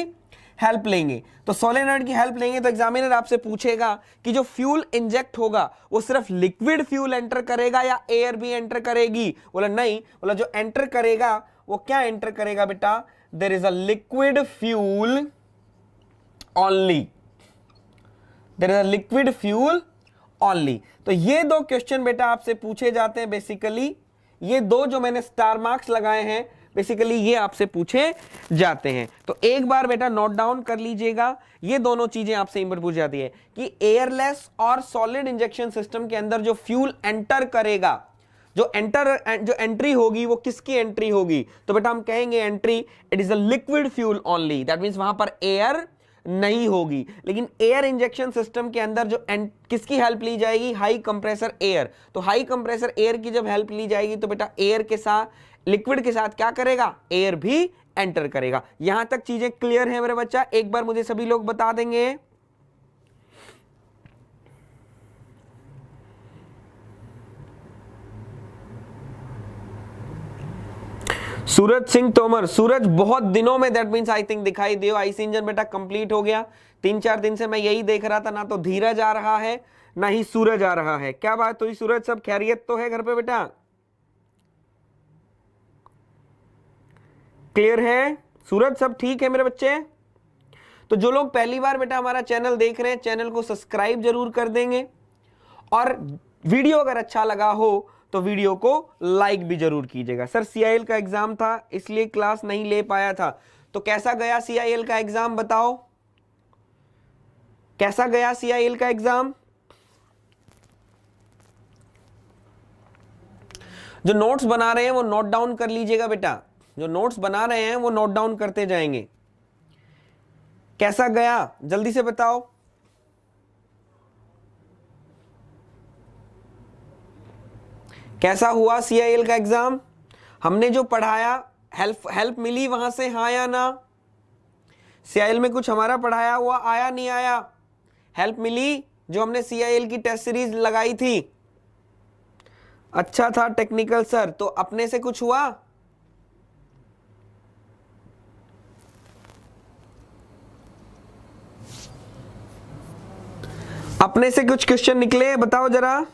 हेल्प लेंगे। तो सोलेनॉइड की हेल्प लेंगे तो एग्जामिनर आपसे पूछेगा कि जो फ्यूल इंजेक्ट होगा वो सिर्फ लिक्विड फ्यूल एंटर करेगा या एयर भी एंटर करेगी। बोला नहीं, बोला जो एंटर करेगा वो क्या एंटर करेगा बेटा, there is a liquid fuel only, there is a liquid fuel only. तो ये दो क्वेश्चन बेटा आपसे पूछे जाते हैं बेसिकली, ये दो जो मैंने स्टार मार्क्स लगाए हैं बेसिकली ये आपसे पूछे जाते हैं। तो एक बार बेटा नोट डाउन कर लीजिएगा, ये दोनों चीजें आपसे पूछ जाती है कि एयरलेस और सॉलिड इंजेक्शन सिस्टम के अंदर जो फ्यूल एंटर करेगा, जो एंट्री होगी वो किसकी एंट्री होगी, तो बेटा हम कहेंगे entry it is a liquid fuel only, that means वहां पर एयर नहीं होगी। लेकिन एयर इंजेक्शन सिस्टम के अंदर जो किसकी हेल्प ली जाएगी, हाई कंप्रेसर एयर। तो हाई कंप्रेसर एयर की जब हेल्प ली जाएगी तो बेटा एयर के साथ, लिक्विड के साथ क्या करेगा, एयर भी एंटर करेगा। यहां तक चीजें क्लियर है मेरे बच्चा, एक बार मुझे सभी लोग बता देंगे। सूरज सिंह तोमर, सूरज बहुत दिनों में दैट मींस आई थिंक दिखाई दियो, आईसी इंजन बेटा कंप्लीट हो गया। 3-4 दिन से मैं यही देख रहा था, ना तो धीरज आ रहा है ना ही सूरज आ रहा है। क्या बात हुई सूरज, सब खैरियत तो है घर पे बेटा, क्लियर है सूरज, सब ठीक है मेरे बच्चे। तो जो लोग पहली बार बेटा हमारा चैनल देख रहे हैं, चैनल को सब्सक्राइब जरूर कर देंगे, और वीडियो अगर अच्छा लगा हो तो वीडियो को लाइक भी जरूर कीजिएगा। सर सीआईएल का एग्जाम था इसलिए क्लास नहीं ले पाया था, तो कैसा गया सीआईएल का एग्जाम बताओ, कैसा गया सीआईएल का एग्जाम। जो नोट्स बना रहे हैं वो नोट डाउन कर लीजिएगा बेटा, जो नोट्स बना रहे हैं वो नोट डाउन करते जाएंगे। कैसा गया जल्दी से बताओ। कैसा हुआ CIL का एग्जाम? हमने जो पढ़ाया हेल्प मिली वहां से, हाँ या ना? CIL में कुछ हमारा पढ़ाया हुआ आया नहीं आया? हेल्प मिली जो हमने CIL की टेस्ट सीरीज लगाई थी? अच्छा था टेक्निकल सर, तो अपने से कुछ हुआ? अपने से कुछ क्वेश्चन निकले? बताओ जरा।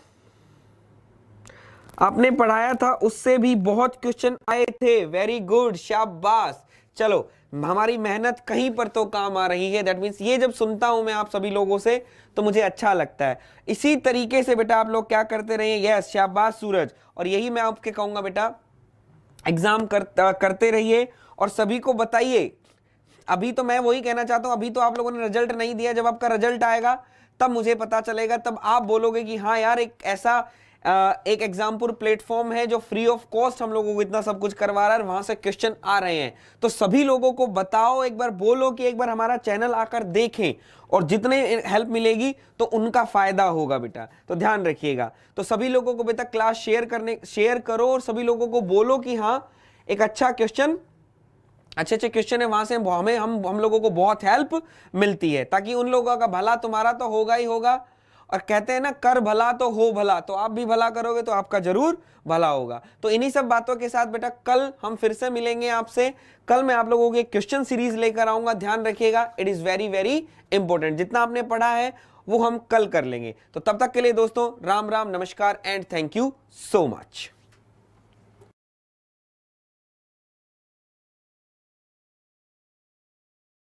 आपने पढ़ाया था उससे भी बहुत क्वेश्चन आए थे। वेरी गुड, शाबाश। चलो, हमारी मेहनत कहीं पर तो काम आ रही है। दैट मीन्स ये जब सुनता हूं मैं आप सभी लोगों से तो मुझे अच्छा लगता है। इसी तरीके से बेटा आप लोग क्या करते रहिए। यस, शाबाश सूरज। और यही मैं आपके कहूंगा बेटा, एग्जाम करते रहिए और सभी को बताइए। अभी तो मैं वही कहना चाहता हूं, अभी तो आप लोगों ने रिजल्ट नहीं दिया। जब आपका रिजल्ट आएगा तब मुझे पता चलेगा, तब आप बोलोगे कि हाँ यार, एक ऐसा एक एग्जामपुर प्लेटफॉर्म है जो फ्री ऑफ कॉस्ट हम लोगों को इतना सब कुछ करवा रहा है, वहां से क्वेश्चन आ रहे हैं। तो सभी लोगों को बताओ, एक बार बोलो कि एक बार हमारा चैनल आकर देखें, और जितने हेल्प मिलेगी तो उनका फायदा होगा बेटा। तो ध्यान रखिएगा। तो सभी लोगों को बेटा क्लास शेयर करो और सभी लोगों को बोलो कि हाँ, एक अच्छा क्वेश्चन, अच्छे अच्छे क्वेश्चन है, वहां से हमें हम लोगों को बहुत हेल्प मिलती है, ताकि उन लोगों का भला तुम्हारा तो होगा ही होगा। और कहते हैं ना, कर भला तो हो भला, तो आप भी भला करोगे तो आपका जरूर भला होगा। तो इन्हीं सब बातों के साथ बेटा कल हम फिर से मिलेंगे आपसे। कल मैं आप लोगों की एक क्वेश्चन सीरीज लेकर आऊंगा, ध्यान रखिएगा। It is very very important. जितना आपने पढ़ा है वो हम कल कर लेंगे। तो तब तक के लिए दोस्तों, राम राम, नमस्कार and thank you so much.